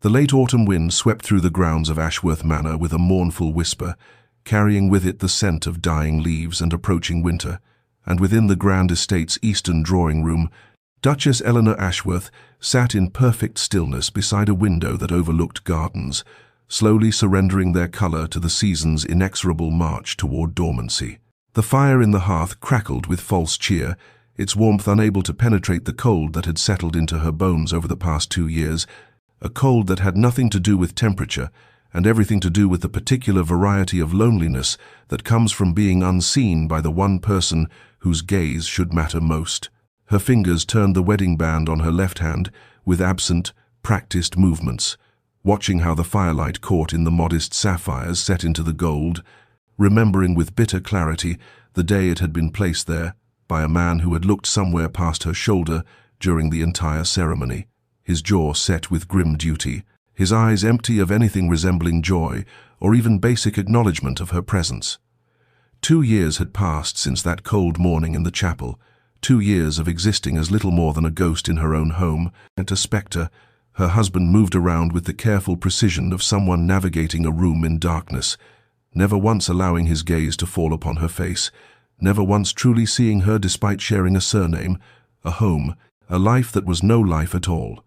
The late autumn wind swept through the grounds of Ashworth Manor with a mournful whisper, carrying with it the scent of dying leaves and approaching winter, and within the grand estate's eastern drawing-room, Duchess Eleanor Ashworth sat in perfect stillness beside a window that overlooked gardens, slowly surrendering their colour to the season's inexorable march toward dormancy. The fire in the hearth crackled with false cheer, its warmth unable to penetrate the cold that had settled into her bones over the past 2 years, a cold that had nothing to do with temperature and everything to do with the particular variety of loneliness that comes from being unseen by the one person whose gaze should matter most. Her fingers turned the wedding band on her left hand with absent, practiced movements, watching how the firelight caught in the modest sapphires set into the gold, remembering with bitter clarity the day it had been placed there by a man who had looked somewhere past her shoulder during the entire ceremony, his jaw set with grim duty, his eyes empty of anything resembling joy or even basic acknowledgement of her presence. 2 years had passed since that cold morning in the chapel, 2 years of existing as little more than a ghost in her own home, and a spectre. Her husband moved around with the careful precision of someone navigating a room in darkness, never once allowing his gaze to fall upon her face, never once truly seeing her despite sharing a surname, a home, a life that was no life at all.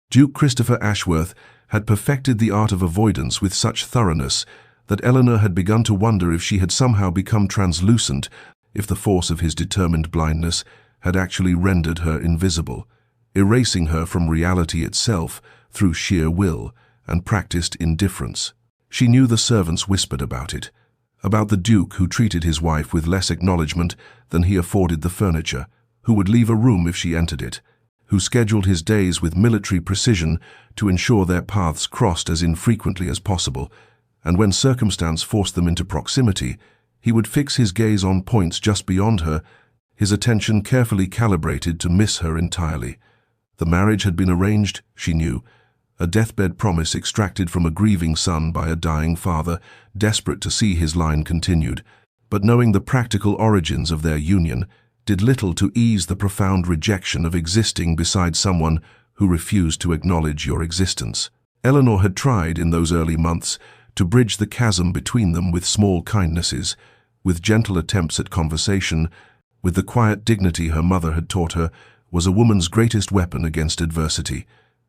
Duke Christopher Ashworth had perfected the art of avoidance with such thoroughness that Eleanor had begun to wonder if she had somehow become translucent, if the force of his determined blindness had actually rendered her invisible, erasing her from reality itself through sheer will and practiced indifference. She knew the servants whispered about it, about the Duke who treated his wife with less acknowledgement than he afforded the furniture, who would leave a room if she entered it, who scheduled his days with military precision to ensure their paths crossed as infrequently as possible, and when circumstance forced them into proximity, he would fix his gaze on points just beyond her, his attention carefully calibrated to miss her entirely. The marriage had been arranged, she knew, a deathbed promise extracted from a grieving son by a dying father, desperate to see his line continued, but knowing the practical origins of their union, did little to ease the profound rejection of existing beside someone who refused to acknowledge your existence. Eleanor had tried in those early months to bridge the chasm between them with small kindnesses, with gentle attempts at conversation, with the quiet dignity her mother had taught her was a woman's greatest weapon against adversity.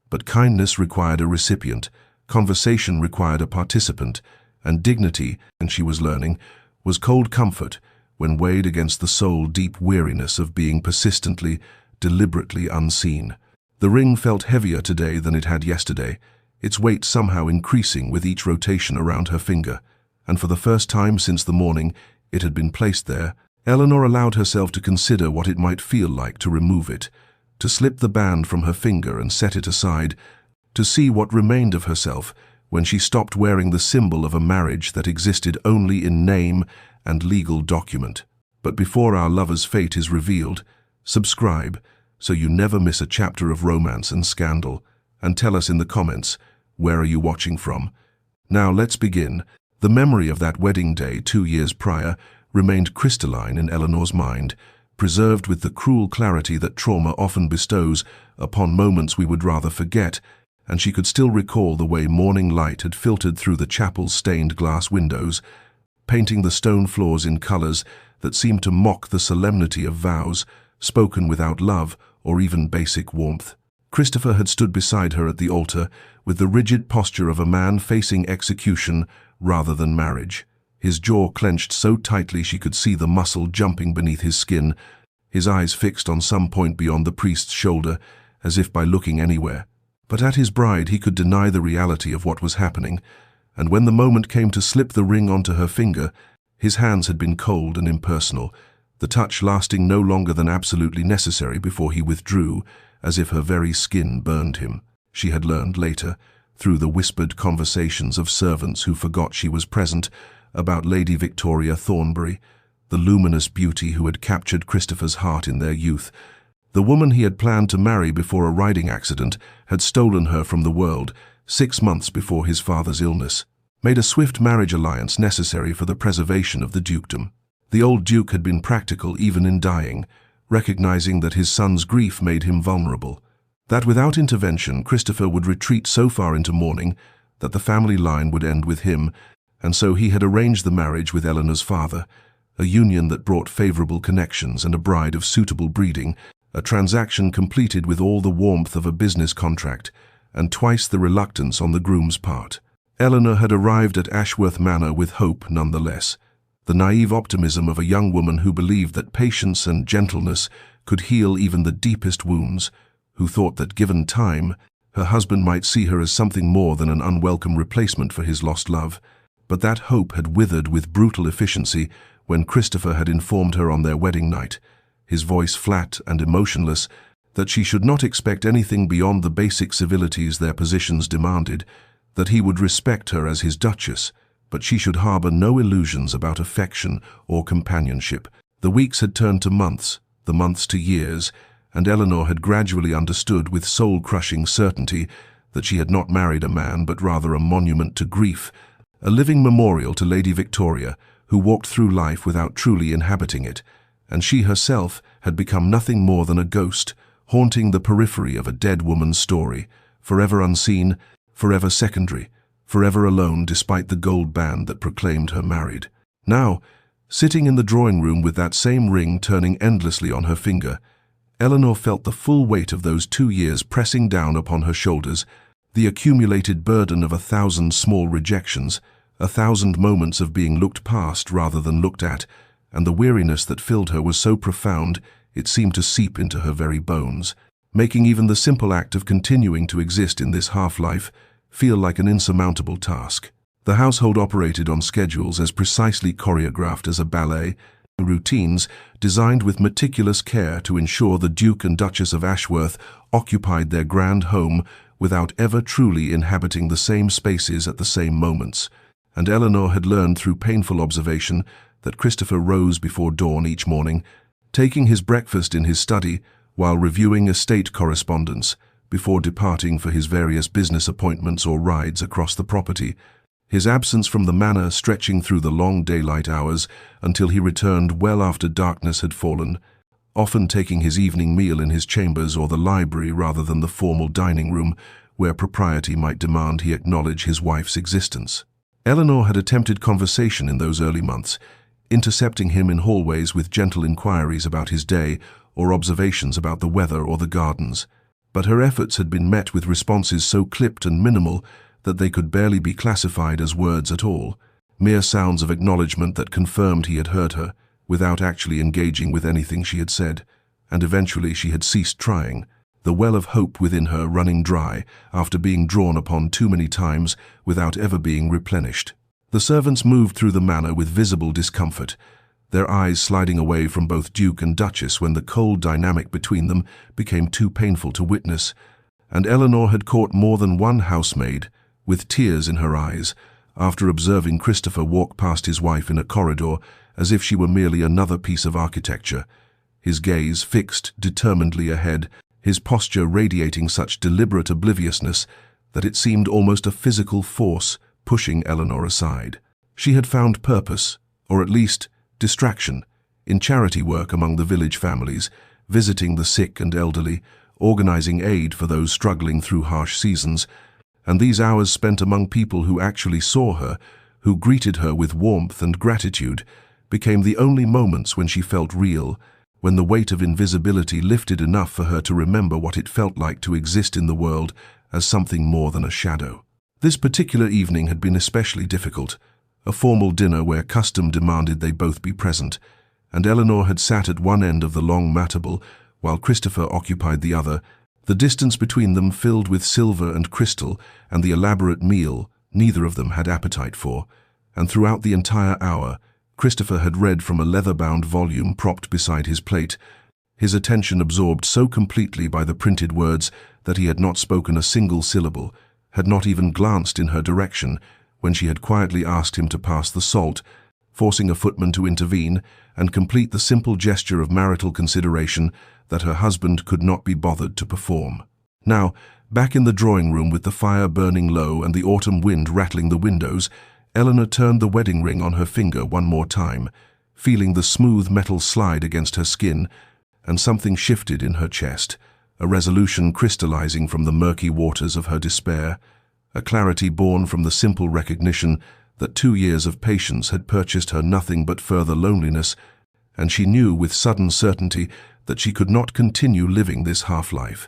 But kindness required a recipient, conversation required a participant, and dignity, and she was learning, was cold comfort when weighed against the soul-deep weariness of being persistently, deliberately unseen. The ring felt heavier today than it had yesterday, its weight somehow increasing with each rotation around her finger, and for the first time since the morning it had been placed there, Eleanor allowed herself to consider what it might feel like to remove it, to slip the band from her finger and set it aside, to see what remained of herself when she stopped wearing the symbol of a marriage that existed only in name and legal document. But before our lover's fate is revealed, subscribe so you never miss a chapter of romance and scandal, and tell us in the comments, where are you watching from? Now let's begin. The memory of that wedding day 2 years prior remained crystalline in Eleanor's mind, preserved with the cruel clarity that trauma often bestows upon moments we would rather forget, and she could still recall the way morning light had filtered through the chapel's stained glass windows, painting the stone floors in colors that seemed to mock the solemnity of vows spoken without love or even basic warmth. Christopher had stood beside her at the altar with the rigid posture of a man facing execution rather than marriage, his jaw clenched so tightly she could see the muscle jumping beneath his skin, his eyes fixed on some point beyond the priest's shoulder, as if by looking anywhere. But at his bride he could deny the reality of what was happening, and when the moment came to slip the ring onto her finger, his hands had been cold and impersonal, the touch lasting no longer than absolutely necessary before he withdrew, as if her very skin burned him. She had learned later, through the whispered conversations of servants who forgot she was present, about Lady Victoria Thornbury, the luminous beauty who had captured Christopher's heart in their youth. The woman he had planned to marry before a riding accident had stolen her from the world 6 months before his father's illness, made a swift marriage alliance necessary for the preservation of the dukedom. The old duke had been practical even in dying, recognizing that his son's grief made him vulnerable. That without intervention, Christopher would retreat so far into mourning that the family line would end with him, and so he had arranged the marriage with Eleanor's father, a union that brought favorable connections and a bride of suitable breeding, a transaction completed with all the warmth of a business contract and twice the reluctance on the groom's part. Eleanor had arrived at Ashworth Manor with hope nonetheless, the naive optimism of a young woman who believed that patience and gentleness could heal even the deepest wounds, who thought that given time, her husband might see her as something more than an unwelcome replacement for his lost love. But that hope had withered with brutal efficiency when Christopher had informed her on their wedding night, his voice flat and emotionless, that she should not expect anything beyond the basic civilities their positions demanded, that he would respect her as his duchess, but she should harbor no illusions about affection or companionship. The weeks had turned to months, the months to years, and Eleanor had gradually understood with soul-crushing certainty that she had not married a man but rather a monument to grief, a living memorial to Lady Victoria, who walked through life without truly inhabiting it, and she herself had become nothing more than a ghost, haunting the periphery of a dead woman's story, forever unseen, forever secondary, forever alone despite the gold band that proclaimed her married. Now, sitting in the drawing room with that same ring turning endlessly on her finger, Eleanor felt the full weight of those 2 years pressing down upon her shoulders, the accumulated burden of 1,000 small rejections, 1,000 moments of being looked past rather than looked at, and the weariness that filled her was so profound it seemed to seep into her very bones, making even the simple act of continuing to exist in this half-life feel like an insurmountable task. The household operated on schedules as precisely choreographed as a ballet, routines designed with meticulous care to ensure the Duke and Duchess of Ashworth occupied their grand home without ever truly inhabiting the same spaces at the same moments, and Eleanor had learned through painful observation that Christopher rose before dawn each morning, taking his breakfast in his study while reviewing estate correspondence before departing for his various business appointments or rides across the property, his absence from the manor stretching through the long daylight hours until he returned well after darkness had fallen, often taking his evening meal in his chambers or the library rather than the formal dining room where propriety might demand he acknowledge his wife's existence. Eleanor had attempted conversation in those early months, intercepting him in hallways with gentle inquiries about his day or observations about the weather or the gardens, but her efforts had been met with responses so clipped and minimal that they could barely be classified as words at all, mere sounds of acknowledgement that confirmed he had heard her, without actually engaging with anything she had said, and eventually she had ceased trying, the well of hope within her running dry after being drawn upon too many times without ever being replenished. The servants moved through the manor with visible discomfort, their eyes sliding away from both Duke and Duchess when the cold dynamic between them became too painful to witness, and Eleanor had caught more than one housemaid, with tears in her eyes, after observing Christopher walk past his wife in a corridor as if she were merely another piece of architecture, his gaze fixed determinedly ahead, his posture radiating such deliberate obliviousness that it seemed almost a physical force pushing Eleanor aside. She had found purpose, or at least distraction, in charity work among the village families, visiting the sick and elderly, organizing aid for those struggling through harsh seasons, and these hours spent among people who actually saw her, who greeted her with warmth and gratitude, became the only moments when she felt real, when the weight of invisibility lifted enough for her to remember what it felt like to exist in the world as something more than a shadow. This particular evening had been especially difficult, a formal dinner where custom demanded they both be present, and Eleanor had sat at one end of the long matable while Christopher occupied the other, the distance between them filled with silver and crystal and the elaborate meal neither of them had appetite for, and throughout the entire hour, Christopher had read from a leather-bound volume propped beside his plate, his attention absorbed so completely by the printed words that he had not spoken a single syllable, had not even glanced in her direction when she had quietly asked him to pass the salt, forcing a footman to intervene and complete the simple gesture of marital consideration that her husband could not be bothered to perform. Now, back in the drawing room with the fire burning low and the autumn wind rattling the windows, Eleanor turned the wedding ring on her finger one more time, feeling the smooth metal slide against her skin, and something shifted in her chest, a resolution crystallizing from the murky waters of her despair, a clarity born from the simple recognition that 2 years of patience had purchased her nothing but further loneliness, and she knew with sudden certainty that she could not continue living this half-life,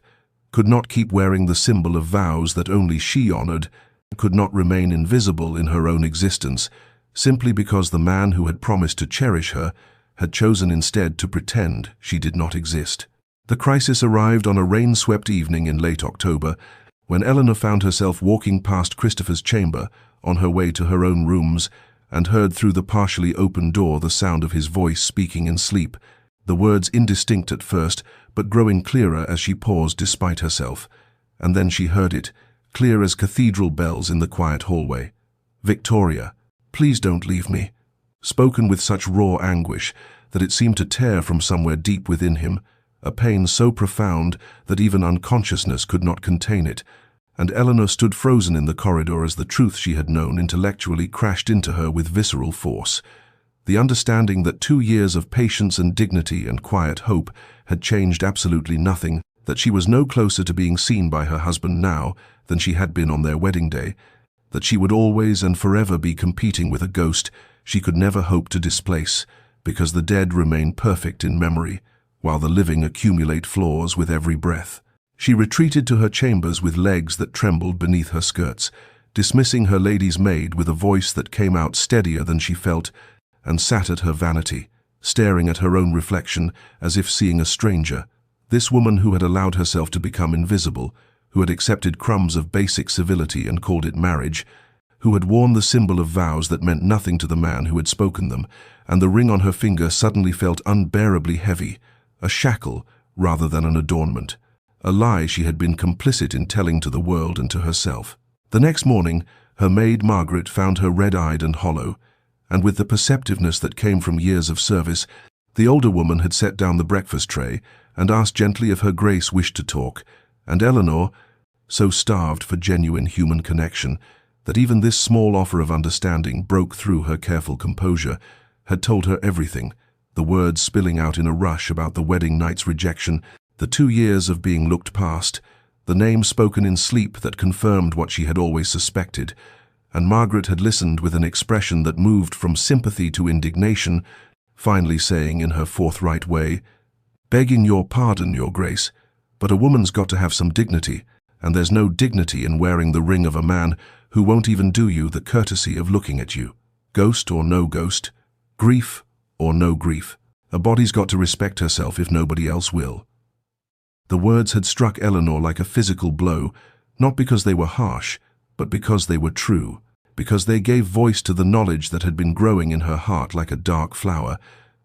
could not keep wearing the symbol of vows that only she honored, could not remain invisible in her own existence, simply because the man who had promised to cherish her had chosen instead to pretend she did not exist. The crisis arrived on a rain-swept evening in late October, when Eleanor found herself walking past Christopher's chamber on her way to her own rooms, and heard through the partially open door the sound of his voice speaking in sleep, the words indistinct at first, but growing clearer as she paused despite herself. And then she heard it, clear as cathedral bells in the quiet hallway. "Victoria, please don't leave me," spoken with such raw anguish that it seemed to tear from somewhere deep within him, a pain so profound that even unconsciousness could not contain it, and Eleanor stood frozen in the corridor as the truth she had known intellectually crashed into her with visceral force. The understanding that 2 years of patience and dignity and quiet hope had changed absolutely nothing, that she was no closer to being seen by her husband now than she had been on their wedding day, that she would always and forever be competing with a ghost she could never hope to displace, because the dead remain perfect in memory, while the living accumulate flaws with every breath. She retreated to her chambers with legs that trembled beneath her skirts, dismissing her lady's maid with a voice that came out steadier than she felt, and sat at her vanity, staring at her own reflection as if seeing a stranger. This woman who had allowed herself to become invisible, who had accepted crumbs of basic civility and called it marriage, who had worn the symbol of vows that meant nothing to the man who had spoken them, and the ring on her finger suddenly felt unbearably heavy, a shackle rather than an adornment, a lie she had been complicit in telling to the world and to herself. The next morning, her maid Margaret found her red-eyed and hollow, and with the perceptiveness that came from years of service, the older woman had set down the breakfast tray and asked gently if her grace wished to talk, and Eleanor, so starved for genuine human connection that even this small offer of understanding broke through her careful composure, had told her everything, the words spilling out in a rush about the wedding night's rejection, the 2 years of being looked past, the name spoken in sleep that confirmed what she had always suspected, and Margaret had listened with an expression that moved from sympathy to indignation, finally saying in her forthright way, "Begging your pardon, Your Grace, but a woman's got to have some dignity, and there's no dignity in wearing the ring of a man who won't even do you the courtesy of looking at you. Ghost or no ghost, grief or no grief, a body's got to respect herself if nobody else will." The words had struck Eleanor like a physical blow, not because they were harsh, but because they were true, because they gave voice to the knowledge that had been growing in her heart like a dark flower,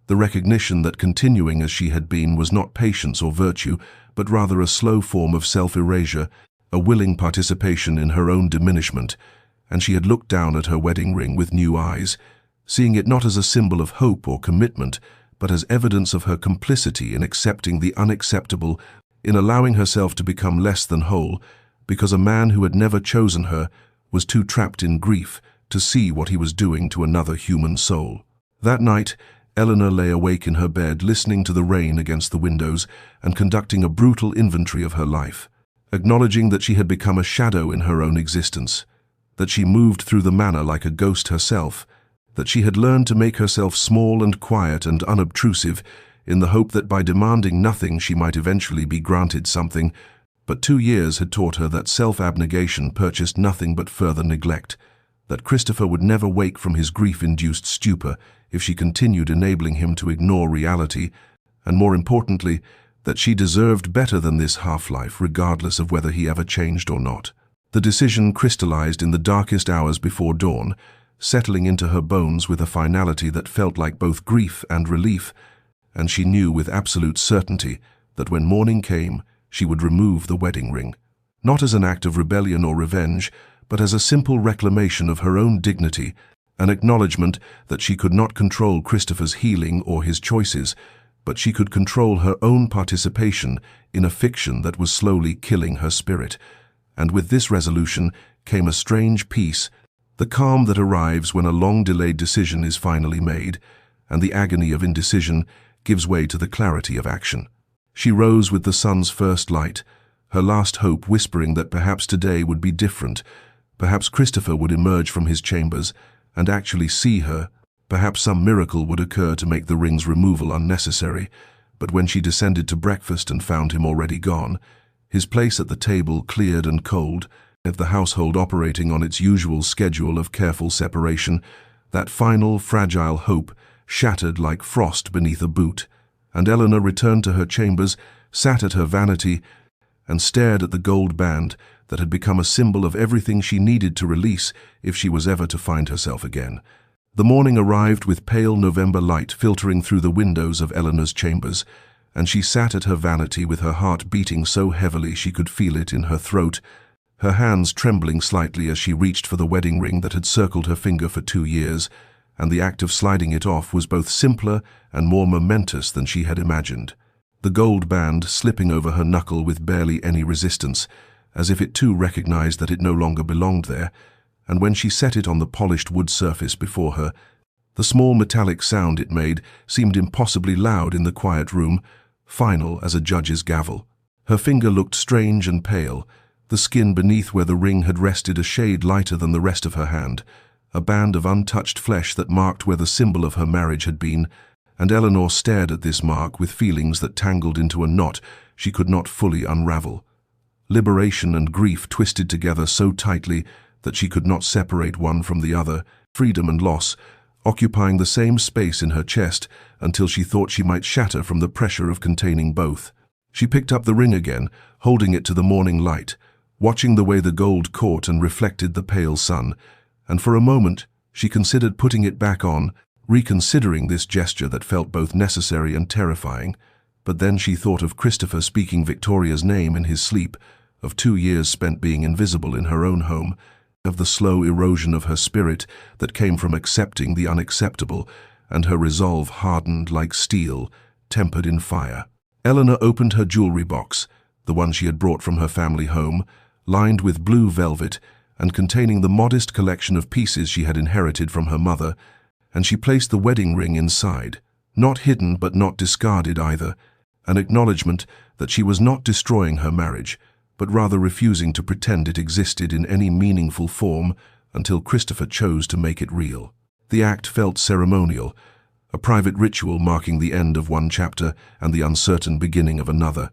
the recognition that continuing as she had been was not patience or virtue, but rather a slow form of self-erasure, a willing participation in her own diminishment, and she had looked down at her wedding ring with new eyes, seeing it not as a symbol of hope or commitment, but as evidence of her complicity in accepting the unacceptable, in allowing herself to become less than whole, because a man who had never chosen her was too trapped in grief to see what he was doing to another human soul. That night, Eleanor lay awake in her bed, listening to the rain against the windows and conducting a brutal inventory of her life, acknowledging that she had become a shadow in her own existence, that she moved through the manor like a ghost herself, that she had learned to make herself small and quiet and unobtrusive in the hope that by demanding nothing she might eventually be granted something, but 2 years had taught her that self-abnegation purchased nothing but further neglect, that Christopher would never wake from his grief-induced stupor if she continued enabling him to ignore reality, and more importantly, that she deserved better than this half-life regardless of whether he ever changed or not. The decision crystallized in the darkest hours before dawn, settling into her bones with a finality that felt like both grief and relief, and she knew with absolute certainty that when morning came, she would remove the wedding ring, not as an act of rebellion or revenge, but as a simple reclamation of her own dignity, an acknowledgement that she could not control Christopher's healing or his choices, but she could control her own participation in a fiction that was slowly killing her spirit. And with this resolution came a strange peace, the calm that arrives when a long-delayed decision is finally made, and the agony of indecision gives way to the clarity of action. She rose with the sun's first light, her last hope whispering that perhaps today would be different. Perhaps Christopher would emerge from his chambers and actually see her. Perhaps some miracle would occur to make the ring's removal unnecessary. But when she descended to breakfast and found him already gone, his place at the table cleared and cold, of the household operating on its usual schedule of careful separation, that final, fragile hope shattered like frost beneath a boot, and Eleanor returned to her chambers, sat at her vanity, and stared at the gold band that had become a symbol of everything she needed to release if she was ever to find herself again. The morning arrived with pale November light filtering through the windows of Eleanor's chambers, and she sat at her vanity with her heart beating so heavily she could feel it in her throat, her hands trembling slightly as she reached for the wedding ring that had circled her finger for 2 years, and the act of sliding it off was both simpler and more momentous than she had imagined. The gold band slipping over her knuckle with barely any resistance, as if it too recognized that it no longer belonged there, and when she set it on the polished wood surface before her, the small metallic sound it made seemed impossibly loud in the quiet room, final as a judge's gavel. Her finger looked strange and pale, the skin beneath where the ring had rested a shade lighter than the rest of her hand, a band of untouched flesh that marked where the symbol of her marriage had been, and Eleanor stared at this mark with feelings that tangled into a knot she could not fully unravel. Liberation and grief twisted together so tightly that she could not separate one from the other, freedom and loss, occupying the same space in her chest until she thought she might shatter from the pressure of containing both. She picked up the ring again, holding it to the morning light, watching the way the gold caught and reflected the pale sun, and for a moment she considered putting it back on, reconsidering this gesture that felt both necessary and terrifying. But then she thought of Christopher speaking Victoria's name in his sleep, of 2 years spent being invisible in her own home, of the slow erosion of her spirit that came from accepting the unacceptable, and her resolve hardened like steel, tempered in fire. Eleanor opened her jewelry box, the one she had brought from her family home, lined with blue velvet and containing the modest collection of pieces she had inherited from her mother, and she placed the wedding ring inside, not hidden but not discarded either, an acknowledgement that she was not destroying her marriage, but rather refusing to pretend it existed in any meaningful form until Christopher chose to make it real. The act felt ceremonial, a private ritual marking the end of one chapter and the uncertain beginning of another.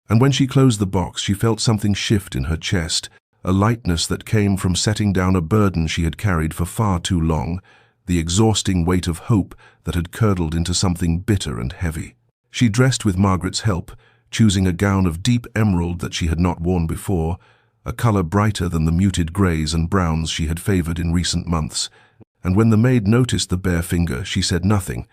And when she closed the box, she felt something shift in her chest, a lightness that came from setting down a burden she had carried for far too long, the exhausting weight of hope that had curdled into something bitter and heavy. She dressed with Margaret's help, choosing a gown of deep emerald that she had not worn before, a color brighter than the muted grays and browns she had favored in recent months. And when the maid noticed the bare finger, she said nothing,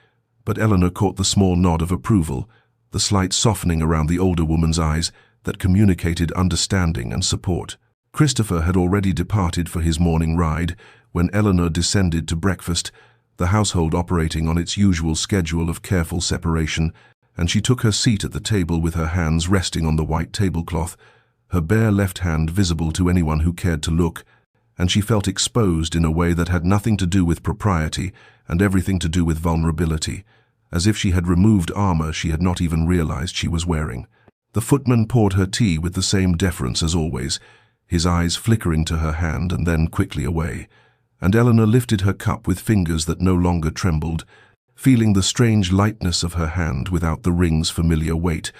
but Eleanor caught the small nod of approval, the slight softening around the older woman's eyes that communicated understanding and support. Christopher had already departed for his morning ride when Eleanor descended to breakfast, the household operating on its usual schedule of careful separation, and she took her seat at the table with her hands resting on the white tablecloth, her bare left hand visible to anyone who cared to look, and she felt exposed in a way that had nothing to do with propriety and everything to do with vulnerability, as if she had removed armor she had not even realized she was wearing. The footman poured her tea with the same deference as always, his eyes flickering to her hand and then quickly away, and Eleanor lifted her cup with fingers that no longer trembled, feeling the strange lightness of her hand without the ring's familiar weight,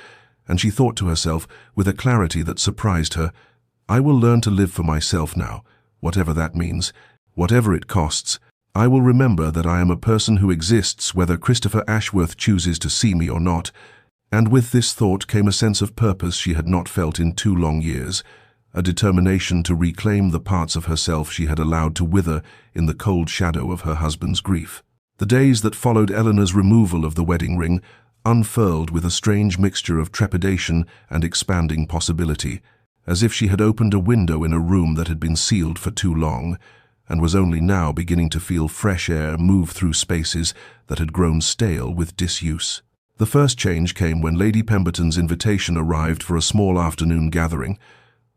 and she thought to herself, with a clarity that surprised her, "I will learn to live for myself now, whatever that means, whatever it costs. I will remember that I am a person who exists whether Christopher Ashworth chooses to see me or not." And with this thought came a sense of purpose she had not felt in 2 long years, a determination to reclaim the parts of herself she had allowed to wither in the cold shadow of her husband's grief. The days that followed Eleanor's removal of the wedding ring unfurled with a strange mixture of trepidation and expanding possibility, as if she had opened a window in a room that had been sealed for too long, and was only now beginning to feel fresh air move through spaces that had grown stale with disuse. The first change came when Lady Pemberton's invitation arrived for a small afternoon gathering,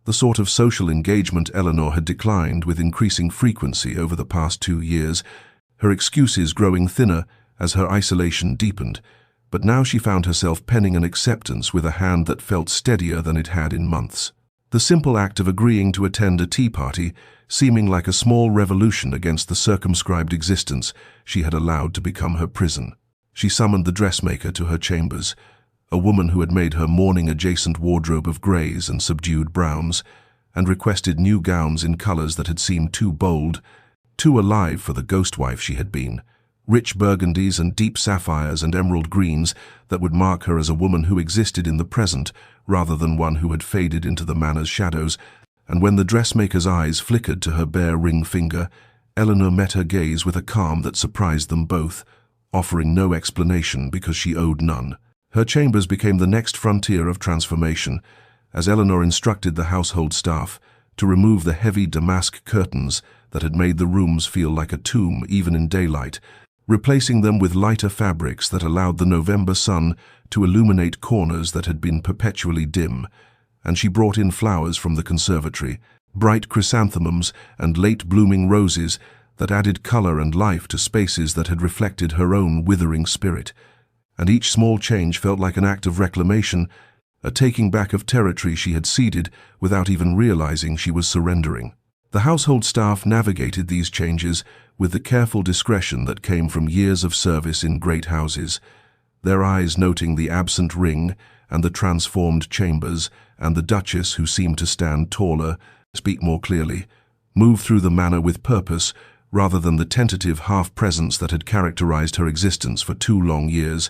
the sort of social engagement Eleanor had declined with increasing frequency over the past 2 years, her excuses growing thinner as her isolation deepened. but now she found herself penning an acceptance with a hand that felt steadier than it had in months. The simple act of agreeing to attend a tea party, seeming like a small revolution against the circumscribed existence she had allowed to become her prison. She summoned the dressmaker to her chambers, a woman who had made her mourning-adjacent wardrobe of greys and subdued browns, and requested new gowns in colors that had seemed too bold, too alive for the ghost wife she had been. Rich burgundies and deep sapphires and emerald greens that would mark her as a woman who existed in the present rather than one who had faded into the manor's shadows. And when the dressmaker's eyes flickered to her bare ring finger, Eleanor met her gaze with a calm that surprised them both, offering no explanation because she owed none. Her chambers became the next frontier of transformation, as Eleanor instructed the household staff to remove the heavy damask curtains that had made the rooms feel like a tomb even in daylight, replacing them with lighter fabrics that allowed the November sun to illuminate corners that had been perpetually dim. And she brought in flowers from the conservatory, bright chrysanthemums and late-blooming roses that added color and life to spaces that had reflected her own withering spirit. And each small change felt like an act of reclamation, a taking back of territory she had ceded without even realizing she was surrendering. The household staff navigated these changes with the careful discretion that came from years of service in great houses, their eyes noting the absent ring and the transformed chambers, and the Duchess, who seemed to stand taller, speak more clearly, move through the manor with purpose rather than the tentative half-presence that had characterized her existence for 2 long years.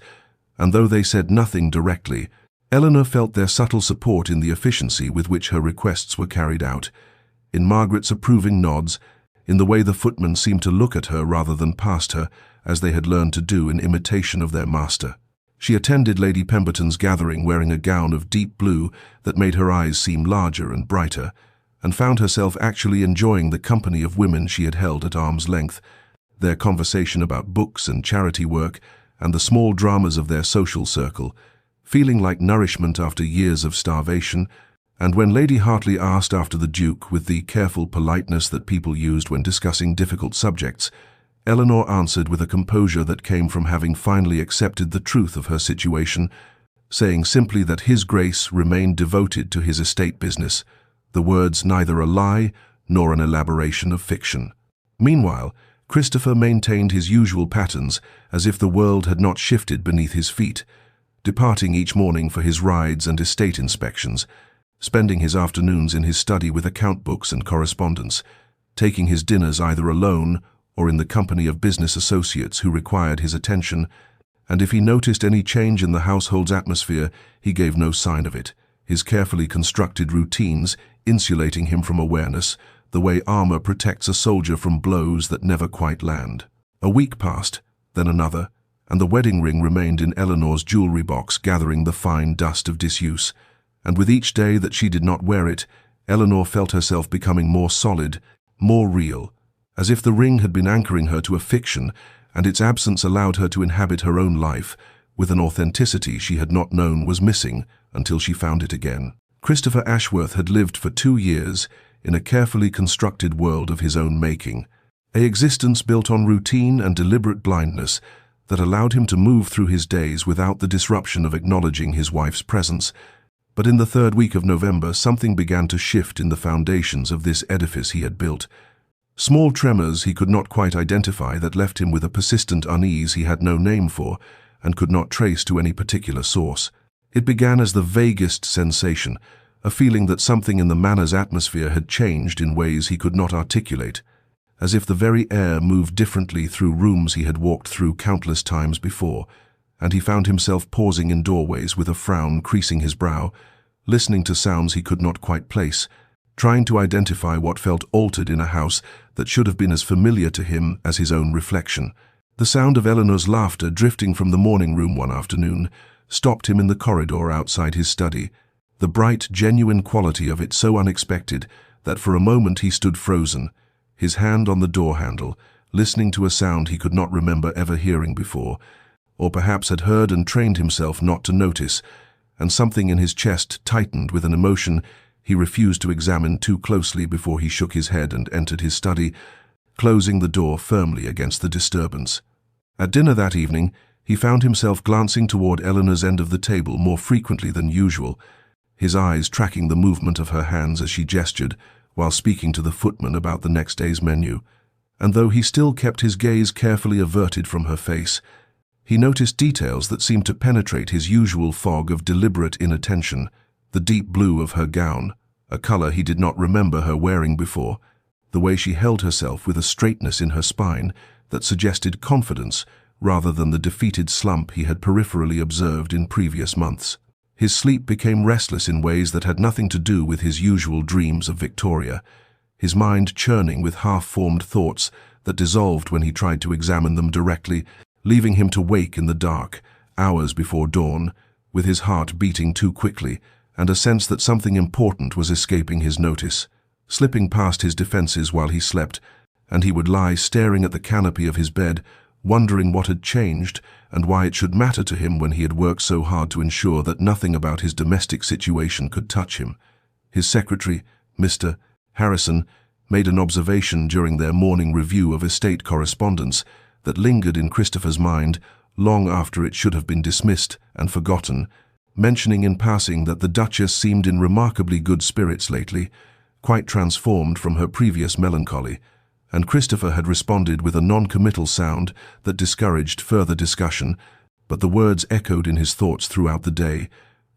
And though they said nothing directly, Eleanor felt their subtle support in the efficiency with which her requests were carried out, in Margaret's approving nods, in the way the footmen seemed to look at her rather than past her, as they had learned to do in imitation of their master. She attended Lady Pemberton's gathering wearing a gown of deep blue that made her eyes seem larger and brighter, and found herself actually enjoying the company of women she had held at arm's length, their conversation about books and charity work, and the small dramas of their social circle, feeling like nourishment after years of starvation. And when Lady Hartley asked after the Duke with the careful politeness that people used when discussing difficult subjects, Eleanor answered with a composure that came from having finally accepted the truth of her situation, saying simply that His Grace remained devoted to his estate business, the words neither a lie nor an elaboration of fiction. Meanwhile, Christopher maintained his usual patterns as if the world had not shifted beneath his feet, departing each morning for his rides and estate inspections, spending his afternoons in his study with account books and correspondence, taking his dinners either alone or in the company of business associates who required his attention, and if he noticed any change in the household's atmosphere, he gave no sign of it, his carefully constructed routines insulating him from awareness, the way armor protects a soldier from blows that never quite land. A week passed, then another, and the wedding ring remained in Eleanor's jewelry box, gathering the fine dust of disuse. And with each day that she did not wear it, Eleanor felt herself becoming more solid, more real, as if the ring had been anchoring her to a fiction, and its absence allowed her to inhabit her own life, with an authenticity she had not known was missing until she found it again. Christopher Ashworth had lived for 2 years in a carefully constructed world of his own making, an existence built on routine and deliberate blindness that allowed him to move through his days without the disruption of acknowledging his wife's presence. But in the 3rd week of November, something began to shift in the foundations of this edifice he had built. Small tremors he could not quite identify that left him with a persistent unease he had no name for and could not trace to any particular source. It began as the vaguest sensation, a feeling that something in the manor's atmosphere had changed in ways he could not articulate, as if the very air moved differently through rooms he had walked through countless times before, and he found himself pausing in doorways with a frown creasing his brow, listening to sounds he could not quite place, trying to identify what felt altered in a house that should have been as familiar to him as his own reflection. The sound of Eleanor's laughter drifting from the morning room one afternoon stopped him in the corridor outside his study, the bright, genuine quality of it so unexpected that for a moment he stood frozen, his hand on the door handle, listening to a sound he could not remember ever hearing before, or perhaps had heard and trained himself not to notice, and something in his chest tightened with an emotion he refused to examine too closely before he shook his head and entered his study, closing the door firmly against the disturbance. At dinner that evening, He found himself glancing toward Eleanor's end of the table more frequently than usual, his eyes tracking the movement of her hands as she gestured while speaking to the footman about the next day's menu. And though he still kept his gaze carefully averted from her face, he noticed details that seemed to penetrate his usual fog of deliberate inattention. The deep blue of her gown, a color he did not remember her wearing before, the way she held herself with a straightness in her spine that suggested confidence rather than the defeated slump he had peripherally observed in previous months. His sleep became restless in ways that had nothing to do with his usual dreams of Victoria, his mind churning with half-formed thoughts that dissolved when he tried to examine them directly, leaving him to wake in the dark, hours before dawn, with his heart beating too quickly and a sense that something important was escaping his notice, slipping past his defenses while he slept, and he would lie staring at the canopy of his bed, wondering what had changed and why it should matter to him when he had worked so hard to ensure that nothing about his domestic situation could touch him. His secretary, Mr. Harrison, made an observation during their morning review of estate correspondence that lingered in Christopher's mind long after it should have been dismissed and forgotten, mentioning in passing that the Duchess seemed in remarkably good spirits lately, quite transformed from her previous melancholy, and Christopher had responded with a non-committal sound that discouraged further discussion, but the words echoed in his thoughts throughout the day,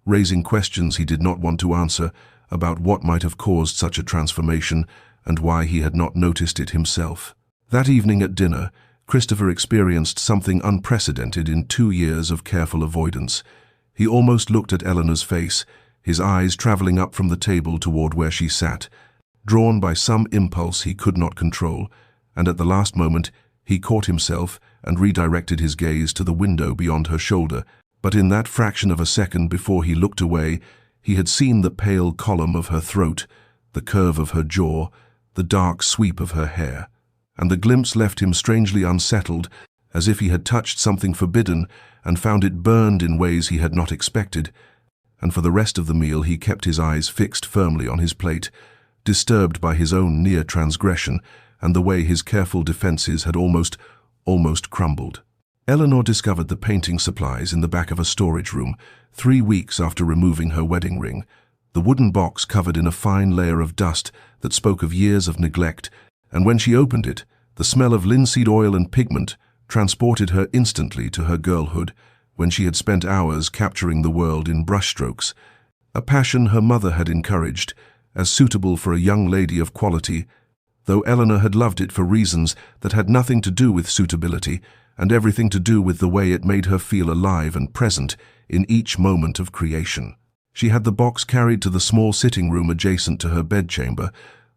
raising questions he did not want to answer about what might have caused such a transformation and why he had not noticed it himself. That evening at dinner, Christopher experienced something unprecedented in 2 years of careful avoidance. He almost looked at Eleanor's face, his eyes traveling up from the table toward where she sat, drawn by some impulse he could not control, and at the last moment he caught himself and redirected his gaze to the window beyond her shoulder. But in that fraction of a second before he looked away, he had seen the pale column of her throat, the curve of her jaw, the dark sweep of her hair, and the glimpse left him strangely unsettled, as if he had touched something forbidden and found it burned in ways he had not expected. And for the rest of the meal he kept his eyes fixed firmly on his plate, disturbed by his own near transgression and the way his careful defenses had almost crumbled. Eleanor discovered the painting supplies in the back of a storage room 3 weeks after removing her wedding ring, the wooden box covered in a fine layer of dust that spoke of years of neglect, and when she opened it, the smell of linseed oil and pigment transported her instantly to her girlhood, when she had spent hours capturing the world in brushstrokes, a passion her mother had encouraged, as suitable for a young lady of quality, though Eleanor had loved it for reasons that had nothing to do with suitability and everything to do with the way it made her feel alive and present in each moment of creation. She had the box carried to the small sitting room adjacent to her bedchamber,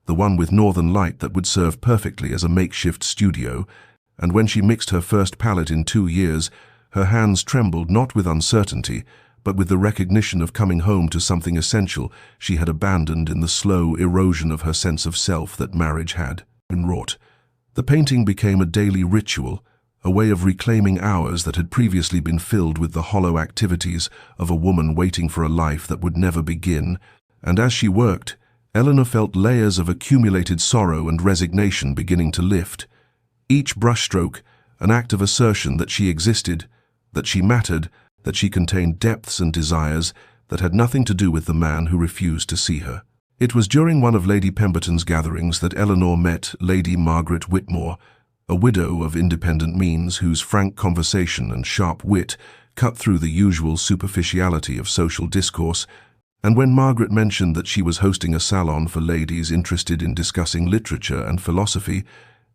the one with northern light that would serve perfectly as a makeshift studio, and when she mixed her first palette in 2 years, her hands trembled not with uncertainty, but with the recognition of coming home to something essential she had abandoned in the slow erosion of her sense of self that marriage had wrought. The painting became a daily ritual, a way of reclaiming hours that had previously been filled with the hollow activities of a woman waiting for a life that would never begin, and as she worked, Eleanor felt layers of accumulated sorrow and resignation beginning to lift. Each brushstroke an act of assertion that she existed, that she mattered, that she contained depths and desires that had nothing to do with the man who refused to see her. It was during one of Lady Pemberton's gatherings that Eleanor met Lady Margaret Whitmore, a widow of independent means whose frank conversation and sharp wit cut through the usual superficiality of social discourse, and when Margaret mentioned that she was hosting a salon for ladies interested in discussing literature and philosophy,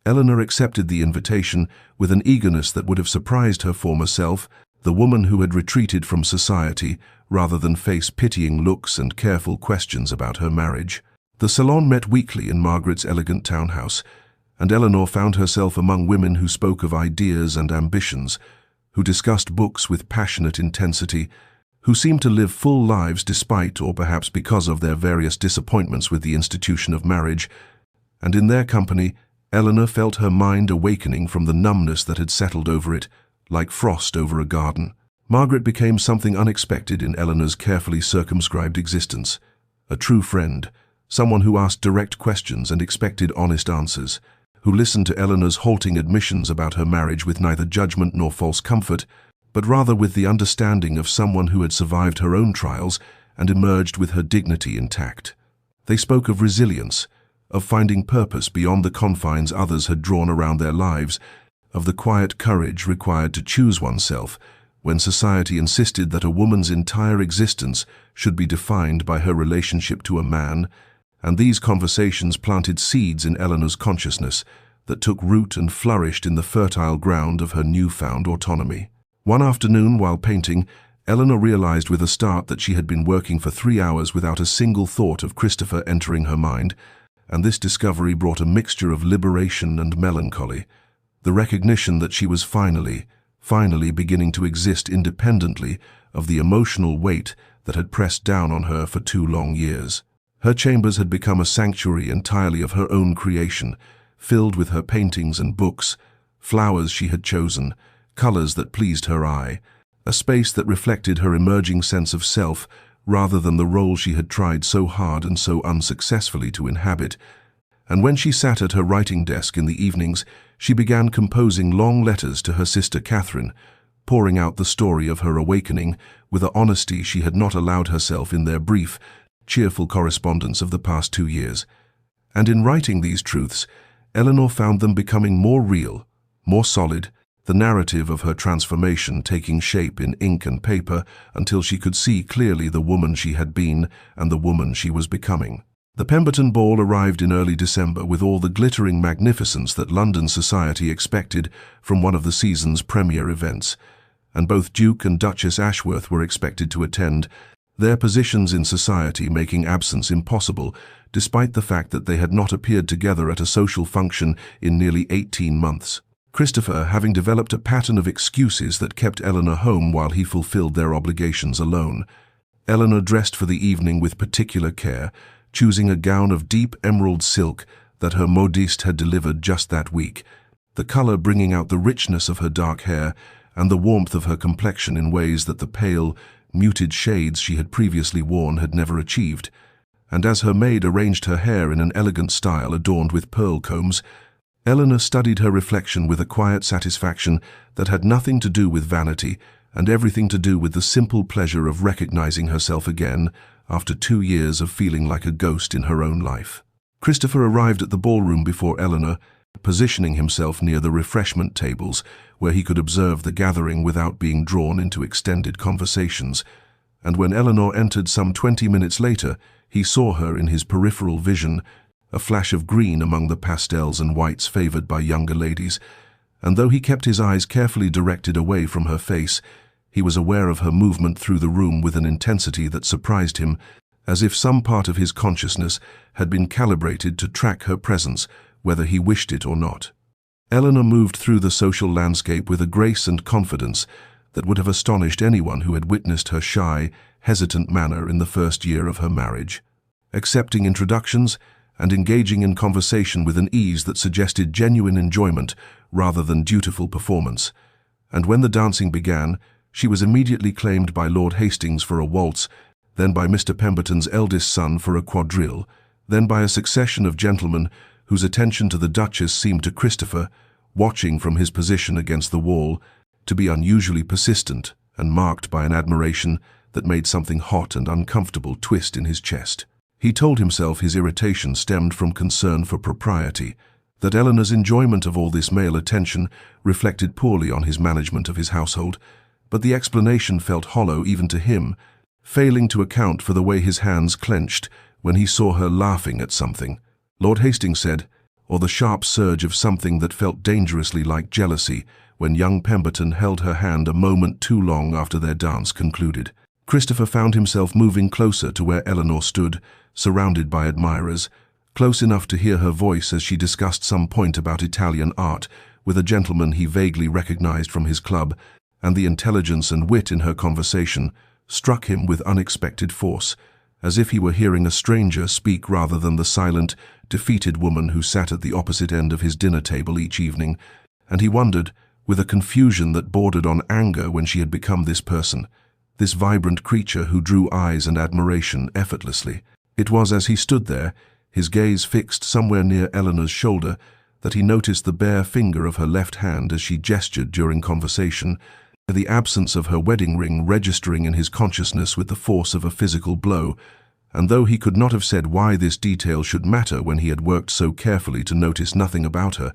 Eleanor accepted the invitation with an eagerness that would have surprised her former self, the woman who had retreated from society rather than face pitying looks and careful questions about her marriage. The salon met weekly in Margaret's elegant townhouse, and Eleanor found herself among women who spoke of ideas and ambitions, who discussed books with passionate intensity, who seemed to live full lives despite or perhaps because of their various disappointments with the institution of marriage, and in their company, Eleanor felt her mind awakening from the numbness that had settled over it, like frost over a garden. Margaret became something unexpected in Eleanor's carefully circumscribed existence, a true friend, someone who asked direct questions and expected honest answers, who listened to Eleanor's halting admissions about her marriage with neither judgment nor false comfort, but rather with the understanding of someone who had survived her own trials and emerged with her dignity intact. They spoke of resilience, of finding purpose beyond the confines others had drawn around their lives, of the quiet courage required to choose oneself when society insisted that a woman's entire existence should be defined by her relationship to a man, and these conversations planted seeds in Eleanor's consciousness that took root and flourished in the fertile ground of her newfound autonomy. One afternoon, while painting, Eleanor realized with a start that she had been working for 3 hours without a single thought of Christopher entering her mind, and this discovery brought a mixture of liberation and melancholy, the recognition that she was finally beginning to exist independently of the emotional weight that had pressed down on her for 2 long years. Her chambers had become a sanctuary entirely of her own creation, filled with her paintings and books, flowers she had chosen, colors that pleased her eye, a space that reflected her emerging sense of self rather than the role she had tried so hard and so unsuccessfully to inhabit. And when she sat at her writing desk in the evenings, she began composing long letters to her sister Catherine, pouring out the story of her awakening with a honesty she had not allowed herself in their brief, cheerful correspondence of the past 2 years. And in writing these truths, Eleanor found them becoming more real, more solid, the narrative of her transformation taking shape in ink and paper until she could see clearly the woman she had been and the woman she was becoming. The Pemberton Ball arrived in early December with all the glittering magnificence that London society expected from one of the season's premier events, and both Duke and Duchess Ashworth were expected to attend, their positions in society making absence impossible, despite the fact that they had not appeared together at a social function in nearly 18 months. Christopher, having developed a pattern of excuses that kept Eleanor home while he fulfilled their obligations alone. Eleanor dressed for the evening with particular care, choosing a gown of deep emerald silk that her modiste had delivered just that week, the color bringing out the richness of her dark hair and the warmth of her complexion in ways that the pale, muted shades she had previously worn had never achieved. And as her maid arranged her hair in an elegant style adorned with pearl combs, Eleanor studied her reflection with a quiet satisfaction that had nothing to do with vanity and everything to do with the simple pleasure of recognizing herself again after 2 years of feeling like a ghost in her own life. Christopher arrived at the ballroom before Eleanor, positioning himself near the refreshment tables where he could observe the gathering without being drawn into extended conversations, and when Eleanor entered some 20 minutes later, he saw her in his peripheral vision, a flash of green among the pastels and whites favored by younger ladies, and though he kept his eyes carefully directed away from her face, he was aware of her movement through the room with an intensity that surprised him, as if some part of his consciousness had been calibrated to track her presence, whether he wished it or not. Eleanor moved through the social landscape with a grace and confidence that would have astonished anyone who had witnessed her shy, hesitant manner in the first year of her marriage, accepting introductions and engaging in conversation with an ease that suggested genuine enjoyment rather than dutiful performance. And when the dancing began, she was immediately claimed by Lord Hastings for a waltz, then by Mr. Pemberton's eldest son for a quadrille, then by a succession of gentlemen whose attention to the Duchess seemed to Christopher, watching from his position against the wall, to be unusually persistent and marked by an admiration that made something hot and uncomfortable twist in his chest. He told himself his irritation stemmed from concern for propriety, that Eleanor's enjoyment of all this male attention reflected poorly on his management of his household, but the explanation felt hollow even to him, failing to account for the way his hands clenched when he saw her laughing at something. Lord Hastings said, or the sharp surge of something that felt dangerously like jealousy when young Pemberton held her hand a moment too long after their dance concluded. Christopher found himself moving closer to where Eleanor stood, surrounded by admirers, close enough to hear her voice as she discussed some point about Italian art with a gentleman he vaguely recognized from his club, and the intelligence and wit in her conversation struck him with unexpected force, as if he were hearing a stranger speak rather than the silent, defeated woman who sat at the opposite end of his dinner table each evening, and he wondered, with a confusion that bordered on anger when she had become this person, this vibrant creature who drew eyes and admiration effortlessly. It was as he stood there, his gaze fixed somewhere near Eleanor's shoulder, that he noticed the bare finger of her left hand as she gestured during conversation, the absence of her wedding ring registering in his consciousness with the force of a physical blow, and though he could not have said why this detail should matter when he had worked so carefully to notice nothing about her,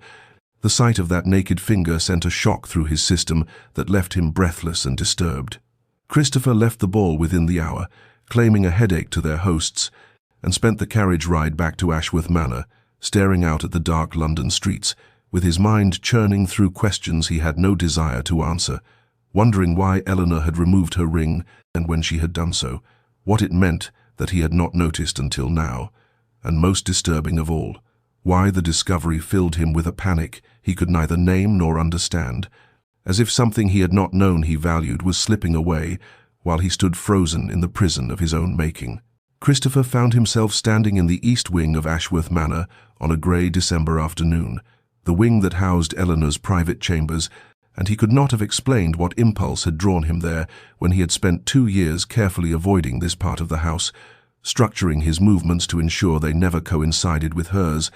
the sight of that naked finger sent a shock through his system that left him breathless and disturbed. Christopher left the ball within the hour, claiming a headache to their hosts, and spent the carriage ride back to Ashworth Manor, staring out at the dark London streets, with his mind churning through questions he had no desire to answer, wondering why Eleanor had removed her ring and when she had done so, what it meant that he had not noticed until now, and most disturbing of all, why the discovery filled him with a panic he could neither name nor understand, as if something he had not known he valued was slipping away while he stood frozen in the prison of his own making. Christopher found himself standing in the east wing of Ashworth Manor on a grey December afternoon, the wing that housed Eleanor's private chambers, and he could not have explained what impulse had drawn him there when he had spent 2 years carefully avoiding this part of the house, structuring his movements to ensure they never coincided with hers.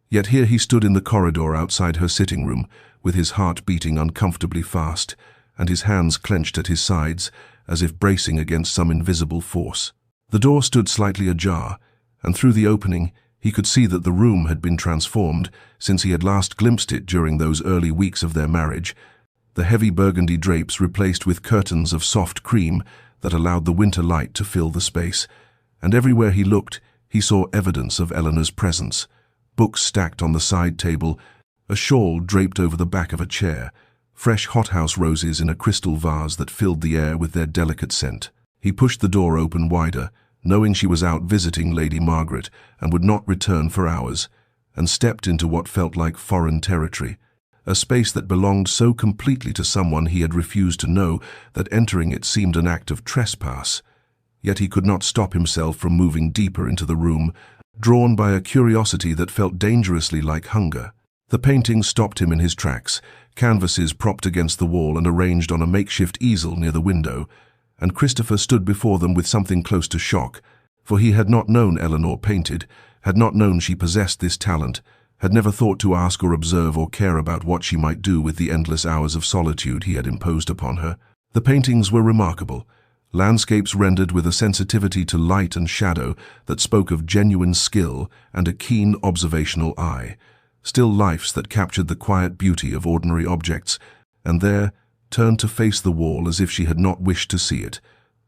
Yet here he stood in the corridor outside her sitting room, with his heart beating uncomfortably fast, and his hands clenched at his sides, as if bracing against some invisible force. The door stood slightly ajar, and through the opening he could see that the room had been transformed since he had last glimpsed it during those early weeks of their marriage, the heavy burgundy drapes replaced with curtains of soft cream that allowed the winter light to fill the space, and everywhere he looked he saw evidence of Eleanor's presence, books stacked on the side table, a shawl draped over the back of a chair, fresh hothouse roses in a crystal vase that filled the air with their delicate scent. He pushed the door open wider, knowing she was out visiting Lady Margaret and would not return for hours, and stepped into what felt like foreign territory, a space that belonged so completely to someone he had refused to know that entering it seemed an act of trespass. Yet he could not stop himself from moving deeper into the room, drawn by a curiosity that felt dangerously like hunger. The paintings stopped him in his tracks, canvases propped against the wall and arranged on a makeshift easel near the window, and Christopher stood before them with something close to shock, for he had not known Eleanor painted, had not known she possessed this talent, had never thought to ask or observe or care about what she might do with the endless hours of solitude he had imposed upon her. The paintings were remarkable, landscapes rendered with a sensitivity to light and shadow that spoke of genuine skill and a keen observational eye, still lifes that captured the quiet beauty of ordinary objects, and there, turned to face the wall as if she had not wished to see it,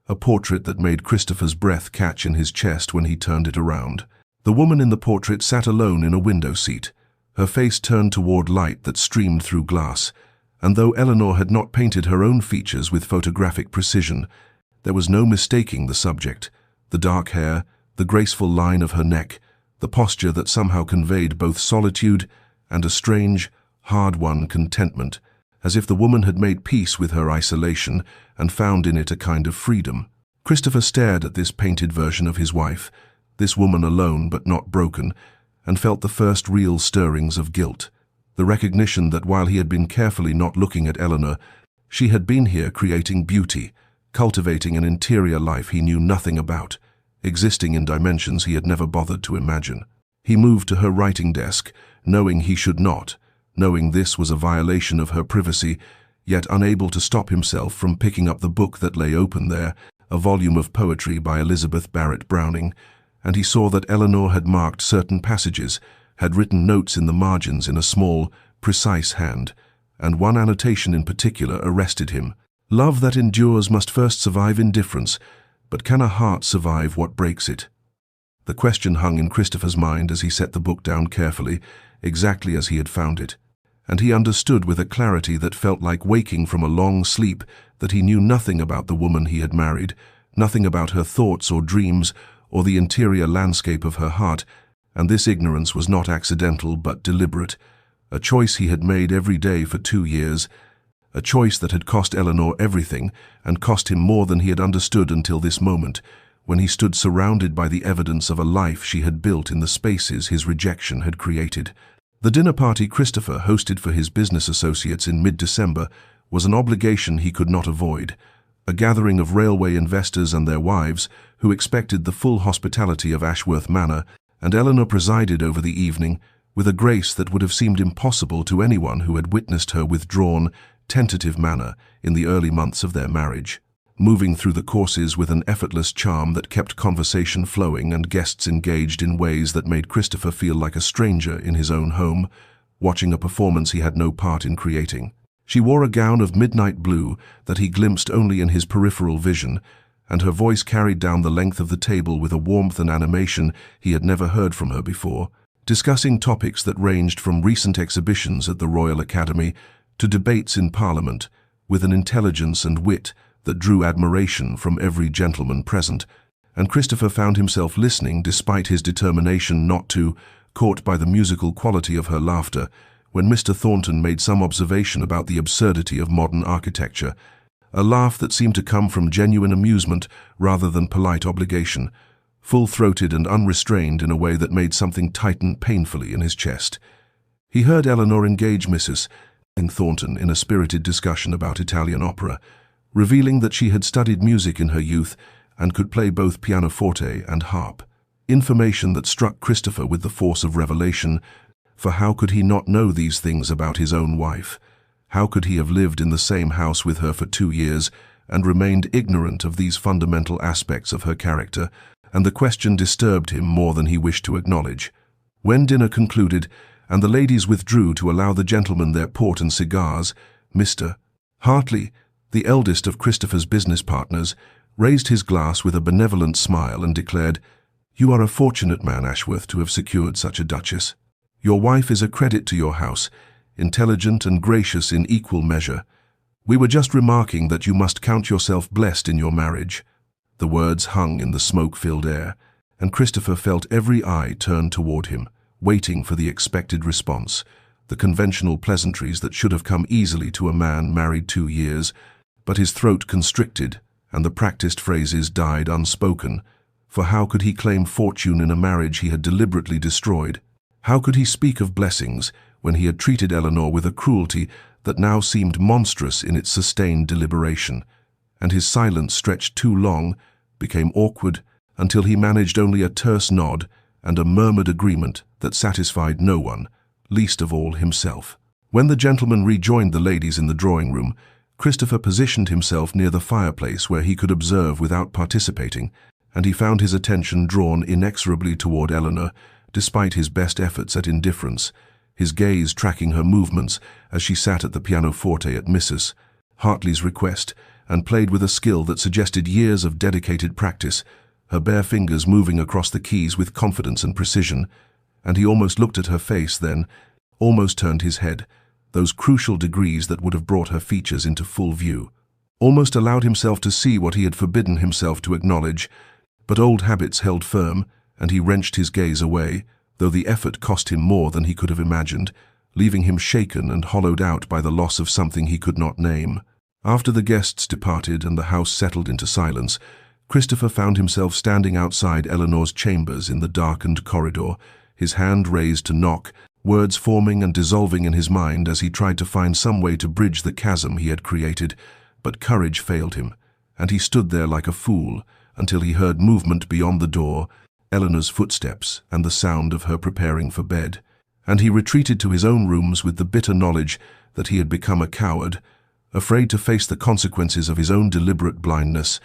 a portrait that made Christopher's breath catch in his chest when he turned it around. The woman in the portrait sat alone in a window seat, her face turned toward light that streamed through glass, and though Eleanor had not painted her own features with photographic precision, there was no mistaking the subject, the dark hair, the graceful line of her neck, the posture that somehow conveyed both solitude and a strange, hard-won contentment, as if the woman had made peace with her isolation and found in it a kind of freedom. Christopher stared at this painted version of his wife, this woman alone but not broken, and felt the first real stirrings of guilt, the recognition that while he had been carefully not looking at Eleanor, she had been here creating beauty, cultivating an interior life he knew nothing about, existing in dimensions he had never bothered to imagine. He moved to her writing desk, knowing he should not, knowing this was a violation of her privacy, yet unable to stop himself from picking up the book that lay open there, a volume of poetry by Elizabeth Barrett Browning, and he saw that Eleanor had marked certain passages, had written notes in the margins in a small, precise hand, and one annotation in particular arrested him. Love that endures must first survive indifference, but can a heart survive what breaks it? The question hung in Christopher's mind as he set the book down carefully, exactly as he had found it, and he understood with a clarity that felt like waking from a long sleep that he knew nothing about the woman he had married, nothing about her thoughts or dreams or the interior landscape of her heart, and this ignorance was not accidental but deliberate, a choice he had made every day for 2 years, a choice that had cost Eleanor everything and cost him more than he had understood until this moment, when he stood surrounded by the evidence of a life she had built in the spaces his rejection had created. The dinner party Christopher hosted for his business associates in mid-December was an obligation he could not avoid, a gathering of railway investors and their wives who expected the full hospitality of Ashworth Manor, and Eleanor presided over the evening with a grace that would have seemed impossible to anyone who had witnessed her withdrawn, tentative manner in the early months of their marriage, moving through the courses with an effortless charm that kept conversation flowing and guests engaged in ways that made Christopher feel like a stranger in his own home, watching a performance he had no part in creating. She wore a gown of midnight blue that he glimpsed only in his peripheral vision, and her voice carried down the length of the table with a warmth and animation he had never heard from her before, discussing topics that ranged from recent exhibitions at the Royal Academy to debates in Parliament, with an intelligence and wit that drew admiration from every gentleman present, and Christopher found himself listening despite his determination not to, caught by the musical quality of her laughter, when Mr. Thornton made some observation about the absurdity of modern architecture, a laugh that seemed to come from genuine amusement rather than polite obligation, full-throated and unrestrained in a way that made something tighten painfully in his chest. He heard Eleanor engage Mrs. Thornton in a spirited discussion about Italian opera, revealing that she had studied music in her youth and could play both pianoforte and harp. Information that struck Christopher with the force of revelation, for how could he not know these things about his own wife? How could he have lived in the same house with her for 2 years and remained ignorant of these fundamental aspects of her character? And the question disturbed him more than he wished to acknowledge. When dinner concluded and the ladies withdrew to allow the gentlemen their port and cigars, Mr. Hartley, the eldest of Christopher's business partners, raised his glass with a benevolent smile and declared, "You are a fortunate man, Ashworth, to have secured such a duchess. Your wife is a credit to your house, intelligent and gracious in equal measure. We were just remarking that you must count yourself blessed in your marriage." The words hung in the smoke-filled air, and Christopher felt every eye turned toward him, waiting for the expected response, the conventional pleasantries that should have come easily to a man married 2 years, but his throat constricted, and the practiced phrases died unspoken, for how could he claim fortune in a marriage he had deliberately destroyed? How could he speak of blessings when he had treated Eleanor with a cruelty that now seemed monstrous in its sustained deliberation? And his silence stretched too long, became awkward, until he managed only a terse nod and a murmured agreement that satisfied no one, least of all himself. When the gentlemen rejoined the ladies in the drawing-room, Christopher positioned himself near the fireplace where he could observe without participating, and he found his attention drawn inexorably toward Eleanor, despite his best efforts at indifference, his gaze tracking her movements as she sat at the pianoforte at Mrs. Hartley's request, and played with a skill that suggested years of dedicated practice, her bare fingers moving across the keys with confidence and precision, and he almost looked at her face then, almost turned his head, those crucial degrees that would have brought her features into full view, almost allowed himself to see what he had forbidden himself to acknowledge, but old habits held firm, and he wrenched his gaze away, though the effort cost him more than he could have imagined, leaving him shaken and hollowed out by the loss of something he could not name. After the guests departed and the house settled into silence, Christopher found himself standing outside Eleanor's chambers in the darkened corridor, his hand raised to knock, words forming and dissolving in his mind as he tried to find some way to bridge the chasm he had created, but courage failed him, and he stood there like a fool until he heard movement beyond the door, Eleanor's footsteps and the sound of her preparing for bed, and he retreated to his own rooms with the bitter knowledge that he had become a coward, afraid to face the consequences of his own deliberate blindness,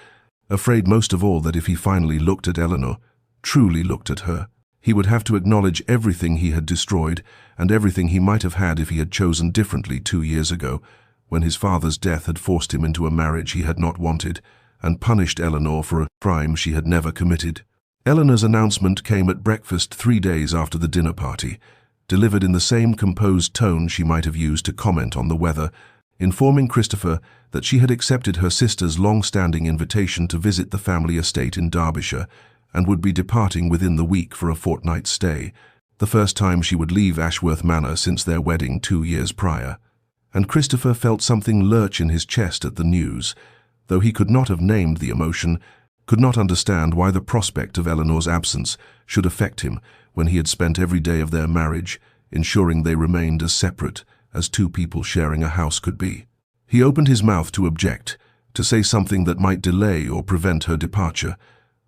afraid most of all that if he finally looked at Eleanor, truly looked at her, he would have to acknowledge everything he had destroyed and everything he might have had if he had chosen differently 2 years ago, when his father's death had forced him into a marriage he had not wanted and punished Eleanor for a crime she had never committed. Eleanor's announcement came at breakfast 3 days after the dinner party, delivered in the same composed tone she might have used to comment on the weather, informing Christopher that she had accepted her sister's long-standing invitation to visit the family estate in Derbyshire and would be departing within the week for a fortnight's stay, the first time she would leave Ashworth Manor since their wedding 2 years prior. And Christopher felt something lurch in his chest at the news, though he could not have named the emotion, could not understand why the prospect of Eleanor's absence should affect him when he had spent every day of their marriage ensuring they remained as separate as 2 people sharing a house could be. He opened his mouth to object, to say something that might delay or prevent her departure,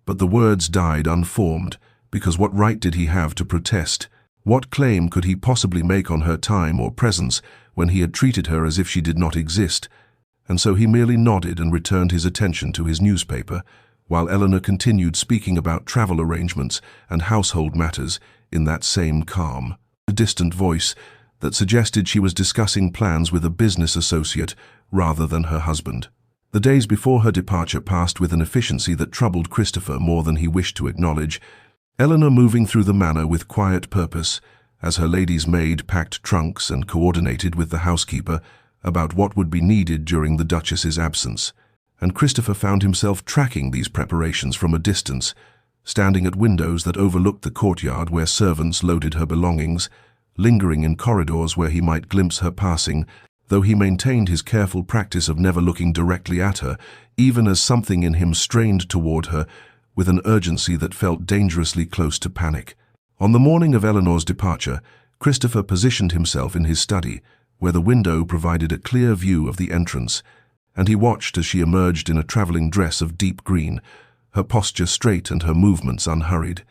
but the words died unformed, because what right did he have to protest? What claim could he possibly make on her time or presence when he had treated her as if she did not exist, and so he merely nodded and returned his attention to his newspaper, while Eleanor continued speaking about travel arrangements and household matters in that same calm, distant voice that suggested she was discussing plans with a business associate rather than her husband. The days before her departure passed with an efficiency that troubled Christopher more than he wished to acknowledge, Eleanor moving through the manor with quiet purpose, as her lady's maid packed trunks and coordinated with the housekeeper about what would be needed during the Duchess's absence, and Christopher found himself tracking these preparations from a distance, standing at windows that overlooked the courtyard where servants loaded her belongings, lingering in corridors where he might glimpse her passing, though he maintained his careful practice of never looking directly at her, even as something in him strained toward her with an urgency that felt dangerously close to panic. On the morning of Eleanor's departure, Christopher positioned himself in his study, where the window provided a clear view of the entrance, and he watched as she emerged in a traveling dress of deep green, her posture straight and her movements unhurried.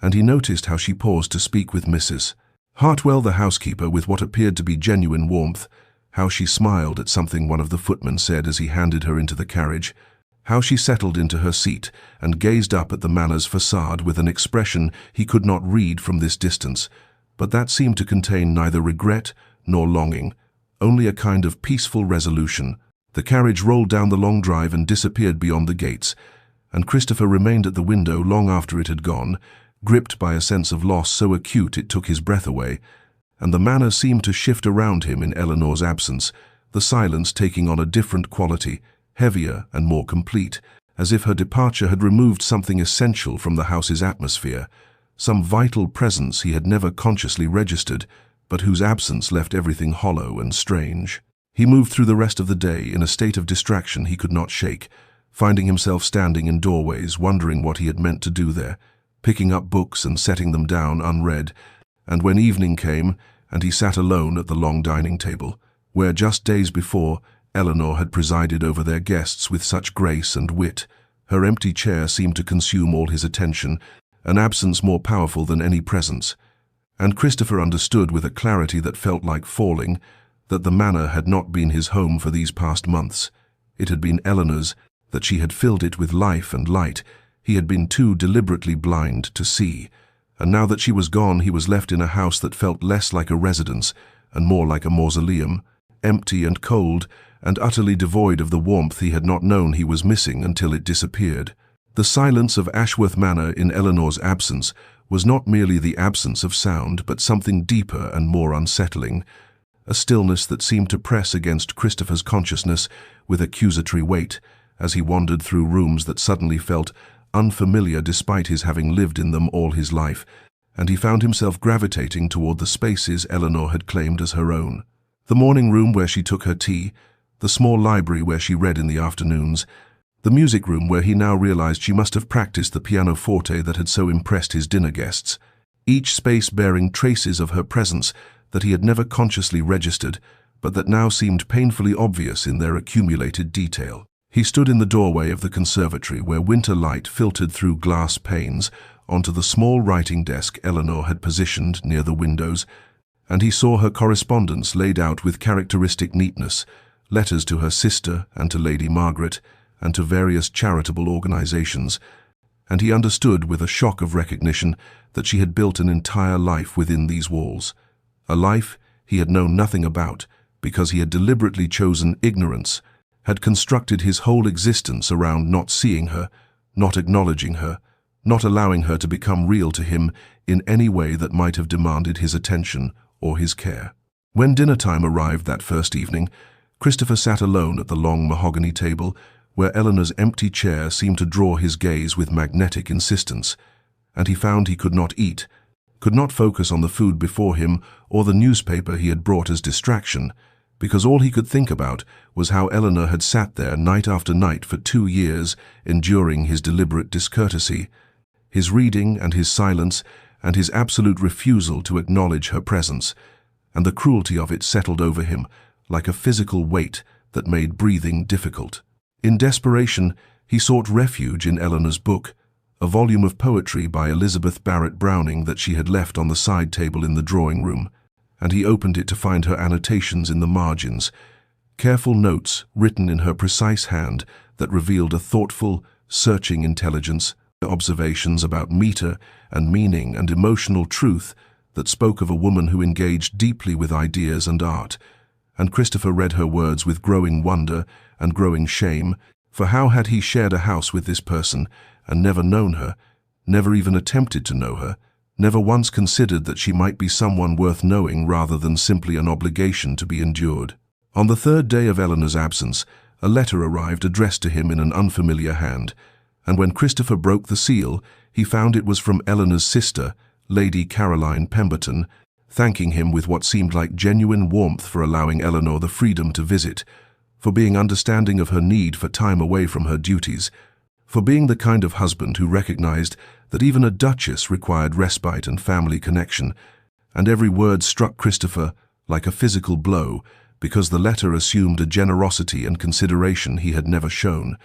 And he noticed how she paused to speak with Mrs. Hartwell, the housekeeper, with what appeared to be genuine warmth, how she smiled at something one of the footmen said as he handed her into the carriage, how she settled into her seat and gazed up at the manor's facade with an expression he could not read from this distance, but that seemed to contain neither regret nor longing, only a kind of peaceful resolution. The carriage rolled down the long drive and disappeared beyond the gates, and Christopher remained at the window long after it had gone, gripped by a sense of loss so acute it took his breath away, and the manor seemed to shift around him in Eleanor's absence, the silence taking on a different quality, heavier and more complete, as if her departure had removed something essential from the house's atmosphere, some vital presence he had never consciously registered, but whose absence left everything hollow and strange. He moved through the rest of the day in a state of distraction he could not shake, finding himself standing in doorways, wondering what he had meant to do there, picking up books and setting them down unread, and when evening came and he sat alone at the long dining table, where just days before Eleanor had presided over their guests with such grace and wit, her empty chair seemed to consume all his attention, an absence more powerful than any presence. And Christopher understood with a clarity that felt like falling that the manor had not been his home for these past months. It had been Eleanor's, that she had filled it with life and light. He had been too deliberately blind to see, and now that she was gone he was left in a house that felt less like a residence and more like a mausoleum, empty and cold and utterly devoid of the warmth he had not known he was missing until it disappeared. The silence of Ashworth Manor in Eleanor's absence was not merely the absence of sound, but something deeper and more unsettling, a stillness that seemed to press against Christopher's consciousness with accusatory weight as he wandered through rooms that suddenly felt unfamiliar despite his having lived in them all his life, and he found himself gravitating toward the spaces Eleanor had claimed as her own. The morning room where she took her tea, the small library where she read in the afternoons, the music room where he now realized she must have practiced the pianoforte that had so impressed his dinner guests, each space bearing traces of her presence that he had never consciously registered, but that now seemed painfully obvious in their accumulated detail. He stood in the doorway of the conservatory where winter light filtered through glass panes onto the small writing desk Eleanor had positioned near the windows, and he saw her correspondence laid out with characteristic neatness, letters to her sister and to Lady Margaret, and to various charitable organizations, and he understood with a shock of recognition that she had built an entire life within these walls, a life he had known nothing about because he had deliberately chosen ignorance, had constructed his whole existence around not seeing her, not acknowledging her, not allowing her to become real to him in any way that might have demanded his attention or his care. When dinner time arrived that first evening, Christopher sat alone at the long mahogany table where Eleanor's empty chair seemed to draw his gaze with magnetic insistence, and he found he could not eat, could not focus on the food before him or the newspaper he had brought as distraction, because all he could think about was how Eleanor had sat there night after night for 2 years, enduring his deliberate discourtesy, his reading and his silence and his absolute refusal to acknowledge her presence, and the cruelty of it settled over him like a physical weight that made breathing difficult. In desperation, he sought refuge in Eleanor's book, a volume of poetry by Elizabeth Barrett Browning that she had left on the side table in the drawing room, and he opened it to find her annotations in the margins, careful notes written in her precise hand that revealed a thoughtful, searching intelligence, observations about meter and meaning and emotional truth that spoke of a woman who engaged deeply with ideas and art. And Christopher read her words with growing wonder and growing shame, for how had he shared a house with this person and never known her, never even attempted to know her, never once considered that she might be someone worth knowing rather than simply an obligation to be endured. On the third day of Eleanor's absence, a letter arrived addressed to him in an unfamiliar hand, and when Christopher broke the seal, he found it was from Eleanor's sister, Lady Caroline Pemberton, thanking him with what seemed like genuine warmth for allowing Eleanor the freedom to visit, for being understanding of her need for time away from her duties, for being the kind of husband who recognized that even a duchess required respite and family connection. And every word struck Christopher like a physical blow, because the letter assumed a generosity and consideration he had never shown,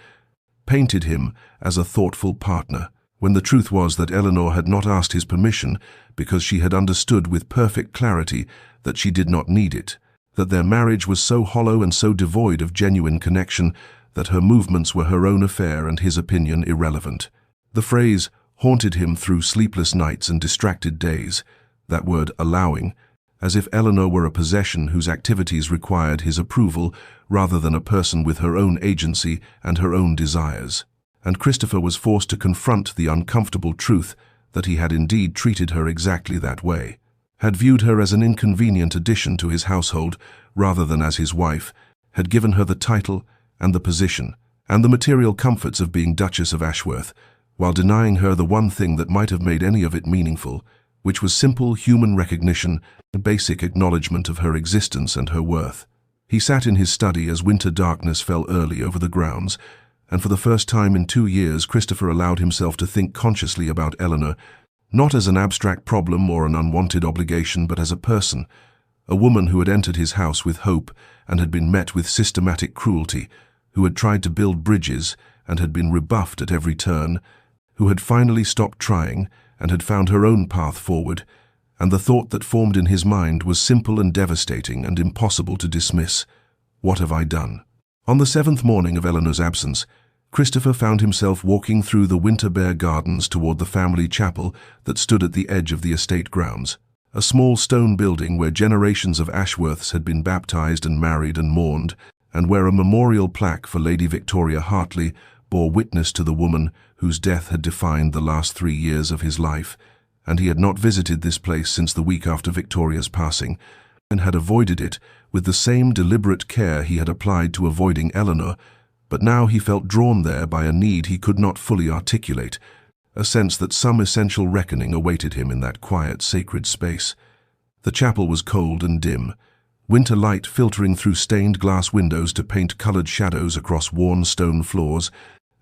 painted him as a thoughtful partner, when the truth was that Eleanor had not asked his permission because she had understood with perfect clarity that she did not need it, that their marriage was so hollow and so devoid of genuine connection that her movements were her own affair and his opinion irrelevant. The phrase haunted him through sleepless nights and distracted days, that word allowing, as if Eleanor were a possession whose activities required his approval rather than a person with her own agency and her own desires. And Christopher was forced to confront the uncomfortable truth that he had indeed treated her exactly that way, had viewed her as an inconvenient addition to his household rather than as his wife, had given her the title and the position and the material comforts of being Duchess of Ashworth, while denying her the one thing that might have made any of it meaningful, which was simple human recognition, a basic acknowledgement of her existence and her worth. He sat in his study as winter darkness fell early over the grounds, and for the first time in 2 years Christopher allowed himself to think consciously about Eleanor, not as an abstract problem or an unwanted obligation, but as a person, a woman who had entered his house with hope and had been met with systematic cruelty, who had tried to build bridges and had been rebuffed at every turn, who had finally stopped trying and had found her own path forward, and the thought that formed in his mind was simple and devastating and impossible to dismiss. What have I done? On the 7th morning of Eleanor's absence, Christopher found himself walking through the Winterbear Gardens toward the family chapel that stood at the edge of the estate grounds, a small stone building where generations of Ashworths had been baptized and married and mourned, and where a memorial plaque for Lady Victoria Hartley bore witness to the woman whose death had defined the last 3 years of his life, and he had not visited this place since the week after Victoria's passing, and had avoided it with the same deliberate care he had applied to avoiding Eleanor, but now he felt drawn there by a need he could not fully articulate, a sense that some essential reckoning awaited him in that quiet, sacred space. The chapel was cold and dim, winter light filtering through stained glass windows to paint colored shadows across worn stone floors,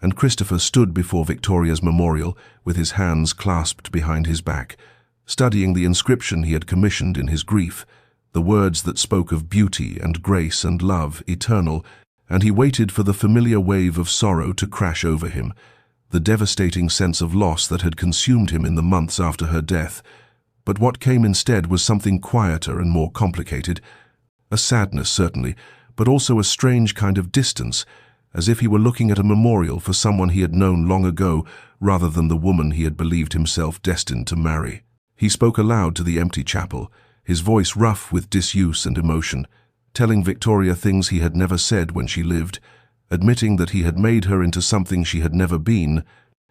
and Christopher stood before Victoria's memorial with his hands clasped behind his back, studying the inscription he had commissioned in his grief, the words that spoke of beauty and grace and love eternal, and he waited for the familiar wave of sorrow to crash over him, the devastating sense of loss that had consumed him in the months after her death. But what came instead was something quieter and more complicated, a sadness certainly, but also a strange kind of distance, as if he were looking at a memorial for someone he had known long ago rather than the woman he had believed himself destined to marry. He spoke aloud to the empty chapel, his voice rough with disuse and emotion, telling Victoria things he had never said when she lived, admitting that he had made her into something she had never been,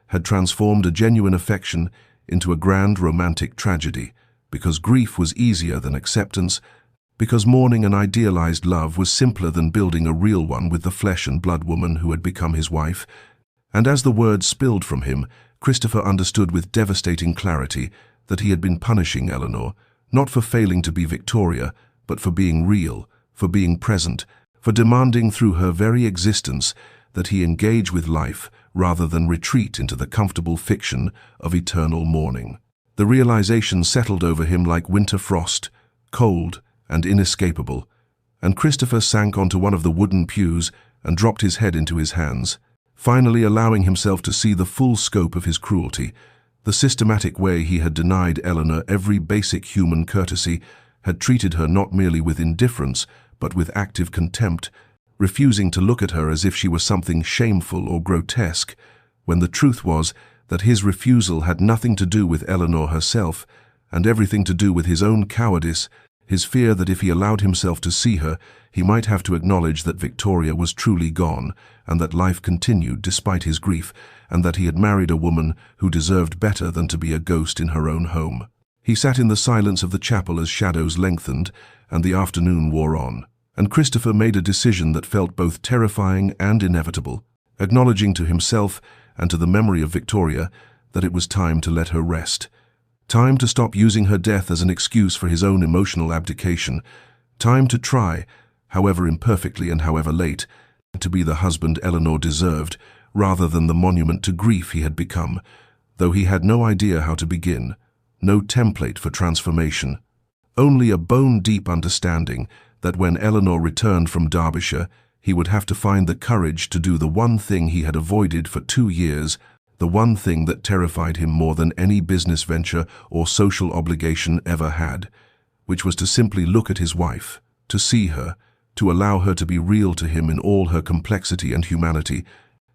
had transformed a genuine affection into a grand romantic tragedy, because grief was easier than acceptance, because mourning an idealized love was simpler than building a real one with the flesh and blood woman who had become his wife. And as the words spilled from him, Christopher understood with devastating clarity that he had been punishing Eleanor, not for failing to be Victoria, but for being real, for being present, for demanding through her very existence that he engage with life rather than retreat into the comfortable fiction of eternal mourning. The realization settled over him like winter frost, cold and inescapable, and Christopher sank onto one of the wooden pews and dropped his head into his hands, finally allowing himself to see the full scope of his cruelty, the systematic way he had denied Eleanor every basic human courtesy, had treated her not merely with indifference, but with active contempt, refusing to look at her as if she were something shameful or grotesque, when the truth was that his refusal had nothing to do with Eleanor herself, and everything to do with his own cowardice, his fear that if he allowed himself to see her, he might have to acknowledge that Victoria was truly gone, and that life continued despite his grief, and that he had married a woman who deserved better than to be a ghost in her own home. He sat in the silence of the chapel as shadows lengthened, and the afternoon wore on, and Christopher made a decision that felt both terrifying and inevitable, acknowledging to himself and to the memory of Victoria that it was time to let her rest. Time to stop using her death as an excuse for his own emotional abdication. Time to try, however imperfectly and however late, to be the husband Eleanor deserved, rather than the monument to grief he had become, though he had no idea how to begin, no template for transformation. Only a bone-deep understanding that when Eleanor returned from Derbyshire, he would have to find the courage to do the one thing he had avoided for 2 years, the one thing that terrified him more than any business venture or social obligation ever had, which was to simply look at his wife, to see her, to allow her to be real to him in all her complexity and humanity.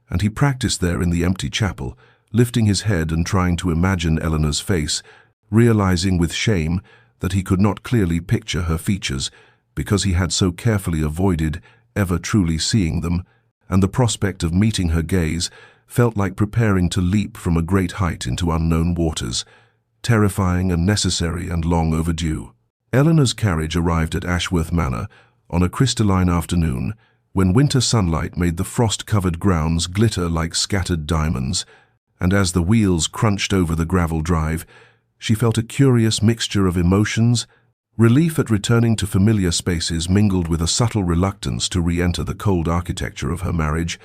And he practiced there in the empty chapel, lifting his head and trying to imagine Eleanor's face, realizing with shame that he could not clearly picture her features because he had so carefully avoided ever truly seeing them, and the prospect of meeting her gaze felt like preparing to leap from a great height into unknown waters, terrifying and necessary and long overdue. Eleanor's carriage arrived at Ashworth Manor on a crystalline afternoon when winter sunlight made the frost-covered grounds glitter like scattered diamonds, and as the wheels crunched over the gravel drive, she felt a curious mixture of emotions. Relief at returning to familiar spaces mingled with a subtle reluctance to re-enter the cold architecture of her marriage,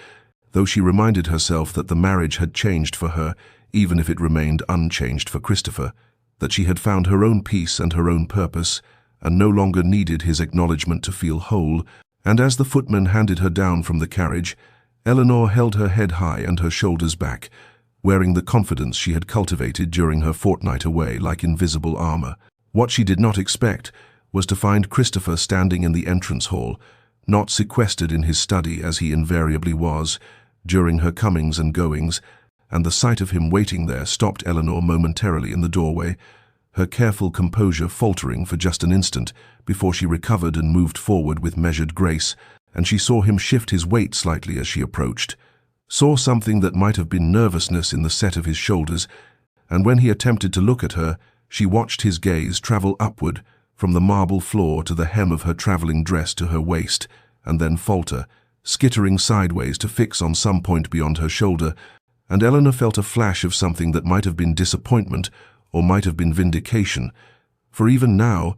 though she reminded herself that the marriage had changed for her, even if it remained unchanged for Christopher, that she had found her own peace and her own purpose, and no longer needed his acknowledgement to feel whole. And as the footman handed her down from the carriage, Eleanor held her head high and her shoulders back, wearing the confidence she had cultivated during her fortnight away like invisible armor. What she did not expect was to find Christopher standing in the entrance hall, not sequestered in his study as he invariably was during her comings and goings, and the sight of him waiting there stopped Eleanor momentarily in the doorway, her careful composure faltering for just an instant before she recovered and moved forward with measured grace, and she saw him shift his weight slightly as she approached, saw something that might have been nervousness in the set of his shoulders, and when he attempted to look at her, she watched his gaze travel upward from the marble floor to the hem of her traveling dress to her waist, and then falter, skittering sideways to fix on some point beyond her shoulder, and Eleanor felt a flash of something that might have been disappointment or might have been vindication, for even now,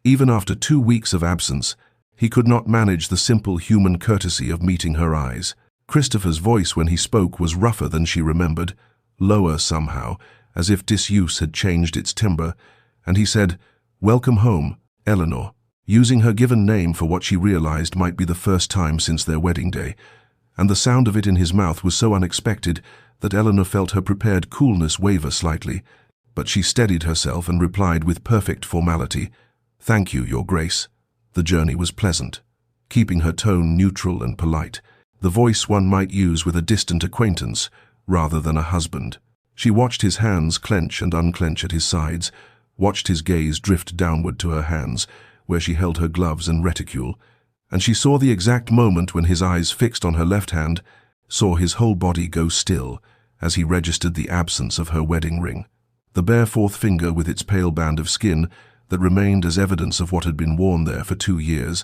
even after 2 weeks of absence, he could not manage the simple human courtesy of meeting her eyes. Christopher's voice when he spoke was rougher than she remembered, lower somehow, as if disuse had changed its timbre, and he said, "Welcome home, Eleanor," using her given name for what she realized might be the first time since their wedding day, and the sound of it in his mouth was so unexpected that Eleanor felt her prepared coolness waver slightly, but she steadied herself and replied with perfect formality, "Thank you, Your Grace." The journey was pleasant, keeping her tone neutral and polite, the voice one might use with a distant acquaintance rather than a husband. She watched his hands clench and unclench at his sides, watched his gaze drift downward to her hands, where she held her gloves and reticule, and she saw the exact moment when his eyes fixed on her left hand, saw his whole body go still as he registered the absence of her wedding ring, the bare fourth finger with its pale band of skin that remained as evidence of what had been worn there for 2 years,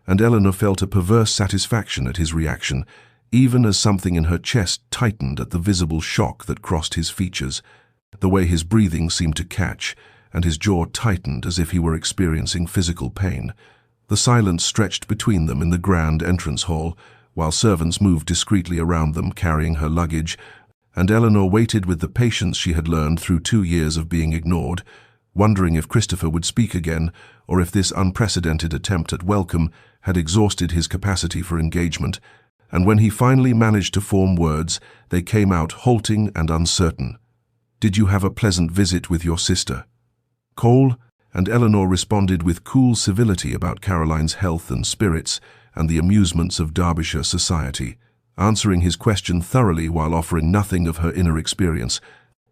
and Eleanor felt a perverse satisfaction at his reaction, even as something in her chest tightened at the visible shock that crossed his features, the way his breathing seemed to catch, and his jaw tightened as if he were experiencing physical pain. The silence stretched between them in the grand entrance hall, while servants moved discreetly around them carrying her luggage, and Eleanor waited with the patience she had learned through 2 years of being ignored, wondering if Christopher would speak again, or if this unprecedented attempt at welcome had exhausted his capacity for engagement, and when he finally managed to form words, they came out halting and uncertain. "Did you have a pleasant visit with your sister, Cole?" and Eleanor responded with cool civility about Caroline's health and spirits and the amusements of Derbyshire society, answering his question thoroughly while offering nothing of her inner experience,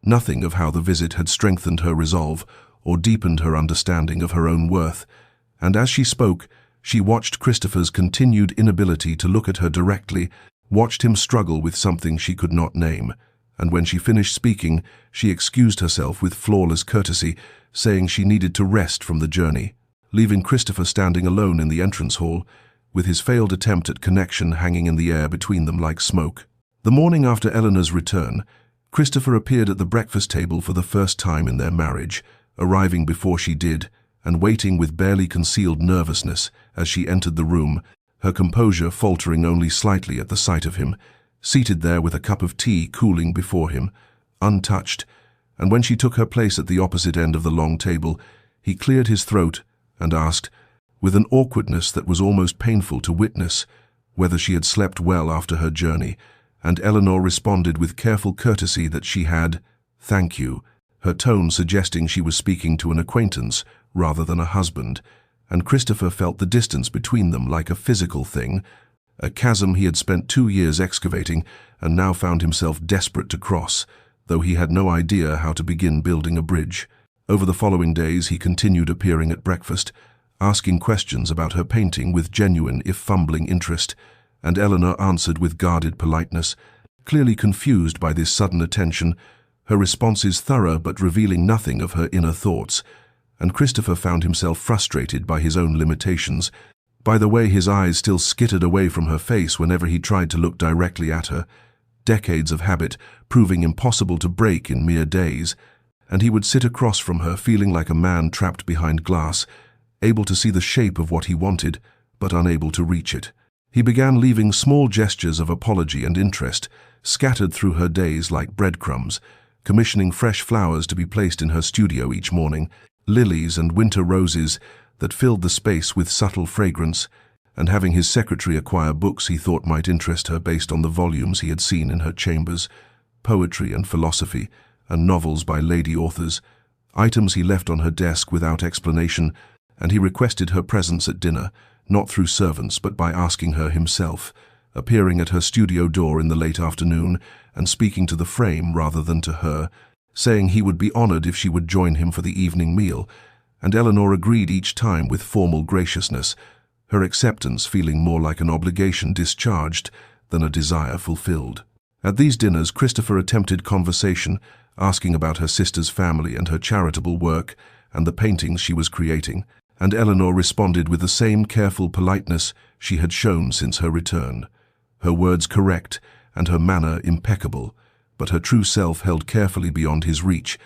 nothing of how the visit had strengthened her resolve or deepened her understanding of her own worth. And as she spoke, she watched Christopher's continued inability to look at her directly, watched him struggle with something she could not name, and when she finished speaking, she excused herself with flawless courtesy, saying she needed to rest from the journey, leaving Christopher standing alone in the entrance hall, with his failed attempt at connection hanging in the air between them like smoke. The morning after Eleanor's return, Christopher appeared at the breakfast table for the first time in their marriage, arriving before she did, and waiting with barely concealed nervousness as she entered the room, her composure faltering only slightly at the sight of him, seated there with a cup of tea cooling before him, untouched, and when she took her place at the opposite end of the long table, he cleared his throat and asked, with an awkwardness that was almost painful to witness, whether she had slept well after her journey, and Eleanor responded with careful courtesy that she had, "Thank you," her tone suggesting she was speaking to an acquaintance rather than a husband, and Christopher felt the distance between them like a physical thing, a chasm he had spent 2 years excavating and now found himself desperate to cross, though he had no idea how to begin building a bridge. Over the following days he continued appearing at breakfast, asking questions about her painting with genuine if fumbling interest, and Eleanor answered with guarded politeness, clearly confused by this sudden attention, her responses thorough but revealing nothing of her inner thoughts, and Christopher found himself frustrated by his own limitations, by the way his eyes still skittered away from her face whenever he tried to look directly at her, decades of habit proving impossible to break in mere days, and he would sit across from her feeling like a man trapped behind glass, able to see the shape of what he wanted, but unable to reach it. He began leaving small gestures of apology and interest, scattered through her days like breadcrumbs, commissioning fresh flowers to be placed in her studio each morning, lilies and winter roses that filled the space with subtle fragrance, and having his secretary acquire books he thought might interest her based on the volumes he had seen in her chambers, poetry and philosophy, and novels by lady authors, items he left on her desk without explanation, and he requested her presence at dinner, not through servants but by asking her himself, appearing at her studio door in the late afternoon and speaking to the frame rather than to her, saying he would be honored if she would join him for the evening meal, and Eleanor agreed each time with formal graciousness, her acceptance feeling more like an obligation discharged than a desire fulfilled. At these dinners, Christopher attempted conversation, asking about her sister's family and her charitable work and the paintings she was creating, and Eleanor responded with the same careful politeness she had shown since her return, her words correct and her manner impeccable, but her true self held carefully beyond his reach,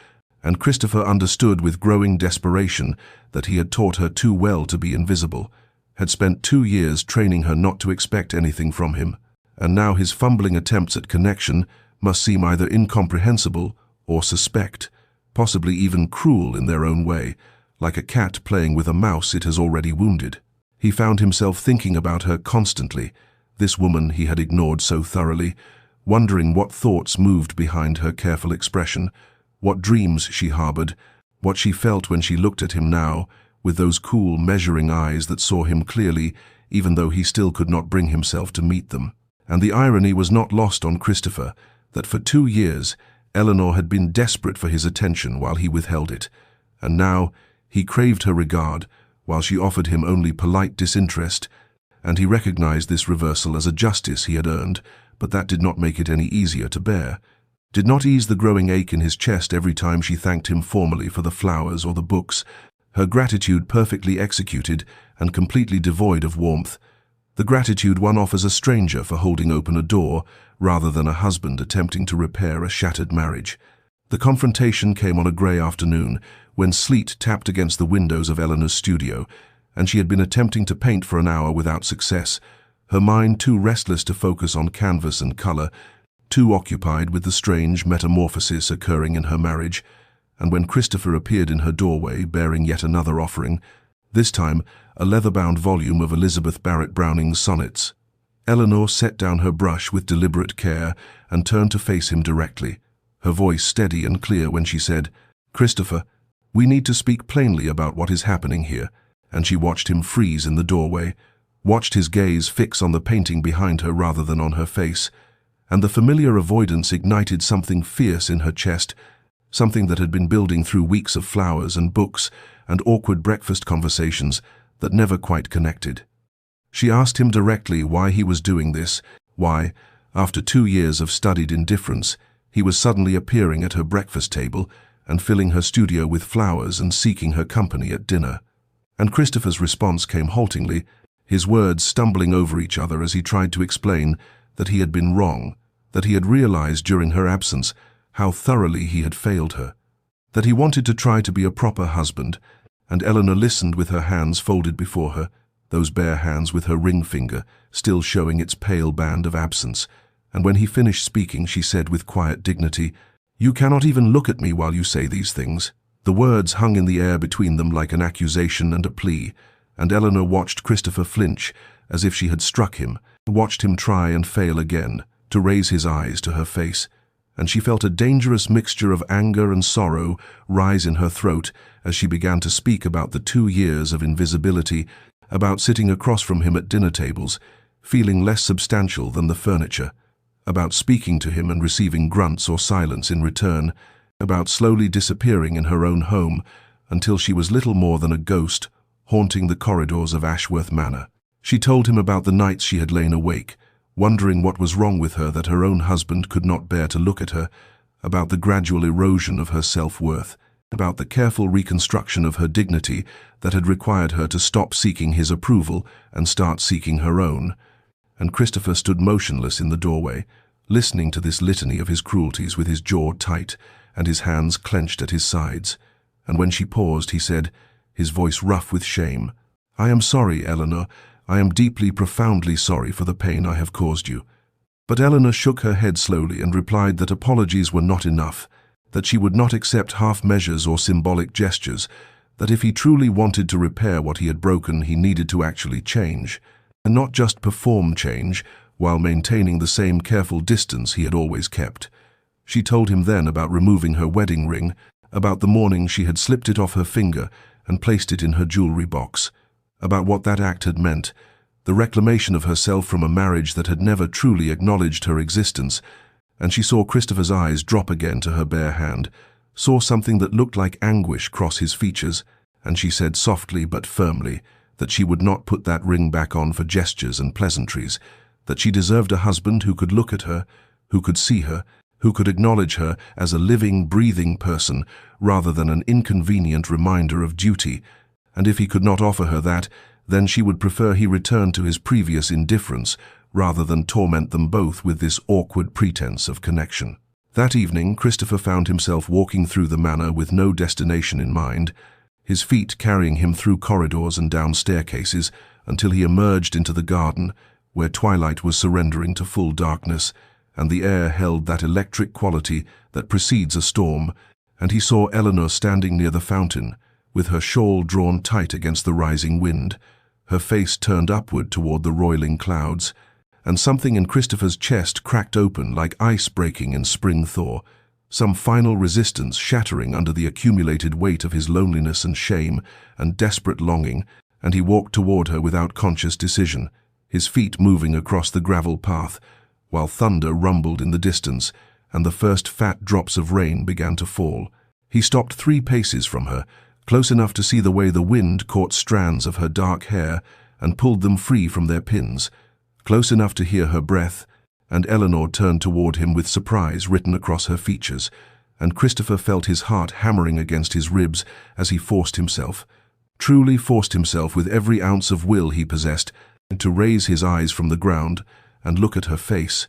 and Christopher understood with growing desperation that he had taught her too well to be invisible, had spent 2 years training her not to expect anything from him, and now his fumbling attempts at connection must seem either incomprehensible or suspect, possibly even cruel in their own way, like a cat playing with a mouse it has already wounded. He found himself thinking about her constantly, this woman he had ignored so thoroughly, wondering what thoughts moved behind her careful expression, what dreams she harbored, what she felt when she looked at him now, with those cool, measuring eyes that saw him clearly, even though he still could not bring himself to meet them. And the irony was not lost on Christopher, that for 2 years Eleanor had been desperate for his attention while he withheld it, and now he craved her regard while she offered him only polite disinterest, and he recognized this reversal as a justice he had earned, but that did not make it any easier to bear, did not ease the growing ache in his chest every time she thanked him formally for the flowers or the books, her gratitude perfectly executed and completely devoid of warmth, the gratitude one offers a stranger for holding open a door rather than a husband attempting to repair a shattered marriage. The confrontation came on a grey afternoon when sleet tapped against the windows of Eleanor's studio, and she had been attempting to paint for an hour without success, her mind too restless to focus on canvas and colour, too occupied with the strange metamorphosis occurring in her marriage, and when Christopher appeared in her doorway bearing yet another offering, this time a leather-bound volume of Elizabeth Barrett Browning's sonnets. Eleanor set down her brush with deliberate care and turned to face him directly, her voice steady and clear when she said, "Christopher, We need to speak plainly about what is happening here." And she watched him freeze in the doorway, watched his gaze fix on the painting behind her rather than on her face, and the familiar avoidance ignited something fierce in her chest, something that had been building through weeks of flowers and books and awkward breakfast conversations that never quite connected. She asked him directly why he was doing this, why, after 2 years of studied indifference, he was suddenly appearing at her breakfast table and filling her studio with flowers and seeking her company at dinner. And Christopher's response came haltingly, his words stumbling over each other as he tried to explain that he had been wrong, that he had realized during her absence how thoroughly he had failed her, that he wanted to try to be a proper husband. And Eleanor listened with her hands folded before her, those bare hands with her ring finger still showing its pale band of absence. And when he finished speaking, she said with quiet dignity, "You cannot even look at me while you say these things." The words hung in the air between them like an accusation and a plea, and Eleanor watched Christopher flinch as if she had struck him, watched him try and fail again, to raise his eyes to her face, and she felt a dangerous mixture of anger and sorrow rise in her throat as she began to speak about the 2 years of invisibility, about sitting across from him at dinner tables, feeling less substantial than the furniture, about speaking to him and receiving grunts or silence in return, about slowly disappearing in her own home until she was little more than a ghost haunting the corridors of Ashworth Manor. She told him about the nights she had lain awake, wondering what was wrong with her that her own husband could not bear to look at her, about the gradual erosion of her self-worth, about the careful reconstruction of her dignity that had required her to stop seeking his approval and start seeking her own. And Christopher stood motionless in the doorway, listening to this litany of his cruelties with his jaw tight and his hands clenched at his sides. And when she paused, he said, his voice rough with shame, "I am sorry, Eleanor. I am deeply, profoundly sorry for the pain I have caused you." But Eleanor shook her head slowly and replied that apologies were not enough, that she would not accept half measures or symbolic gestures, that if he truly wanted to repair what he had broken, he needed to actually change, and not just perform change while maintaining the same careful distance he had always kept. She told him then about removing her wedding ring, about the morning she had slipped it off her finger and placed it in her jewelry box, about what that act had meant, the reclamation of herself from a marriage that had never truly acknowledged her existence. And she saw Christopher's eyes drop again to her bare hand, saw something that looked like anguish cross his features, and she said softly but firmly that she would not put that ring back on for gestures and pleasantries, that she deserved a husband who could look at her, who could see her, who could acknowledge her as a living, breathing person rather than an inconvenient reminder of duty. And if he could not offer her that, then she would prefer he return to his previous indifference rather than torment them both with this awkward pretense of connection. That evening, Christopher found himself walking through the manor with no destination in mind, his feet carrying him through corridors and down staircases until he emerged into the garden, where twilight was surrendering to full darkness, and the air held that electric quality that precedes a storm, and he saw Eleanor standing near the fountain, with her shawl drawn tight against the rising wind, her face turned upward toward the roiling clouds, and something in Christopher's chest cracked open like ice breaking in spring thaw, some final resistance shattering under the accumulated weight of his loneliness and shame and desperate longing, and he walked toward her without conscious decision, his feet moving across the gravel path, while thunder rumbled in the distance and the first fat drops of rain began to fall. He stopped 3 paces from her, close enough to see the way the wind caught strands of her dark hair and pulled them free from their pins, close enough to hear her breath, and Eleanor turned toward him with surprise written across her features, and Christopher felt his heart hammering against his ribs as he forced himself, truly forced himself with every ounce of will he possessed, to raise his eyes from the ground and look at her face,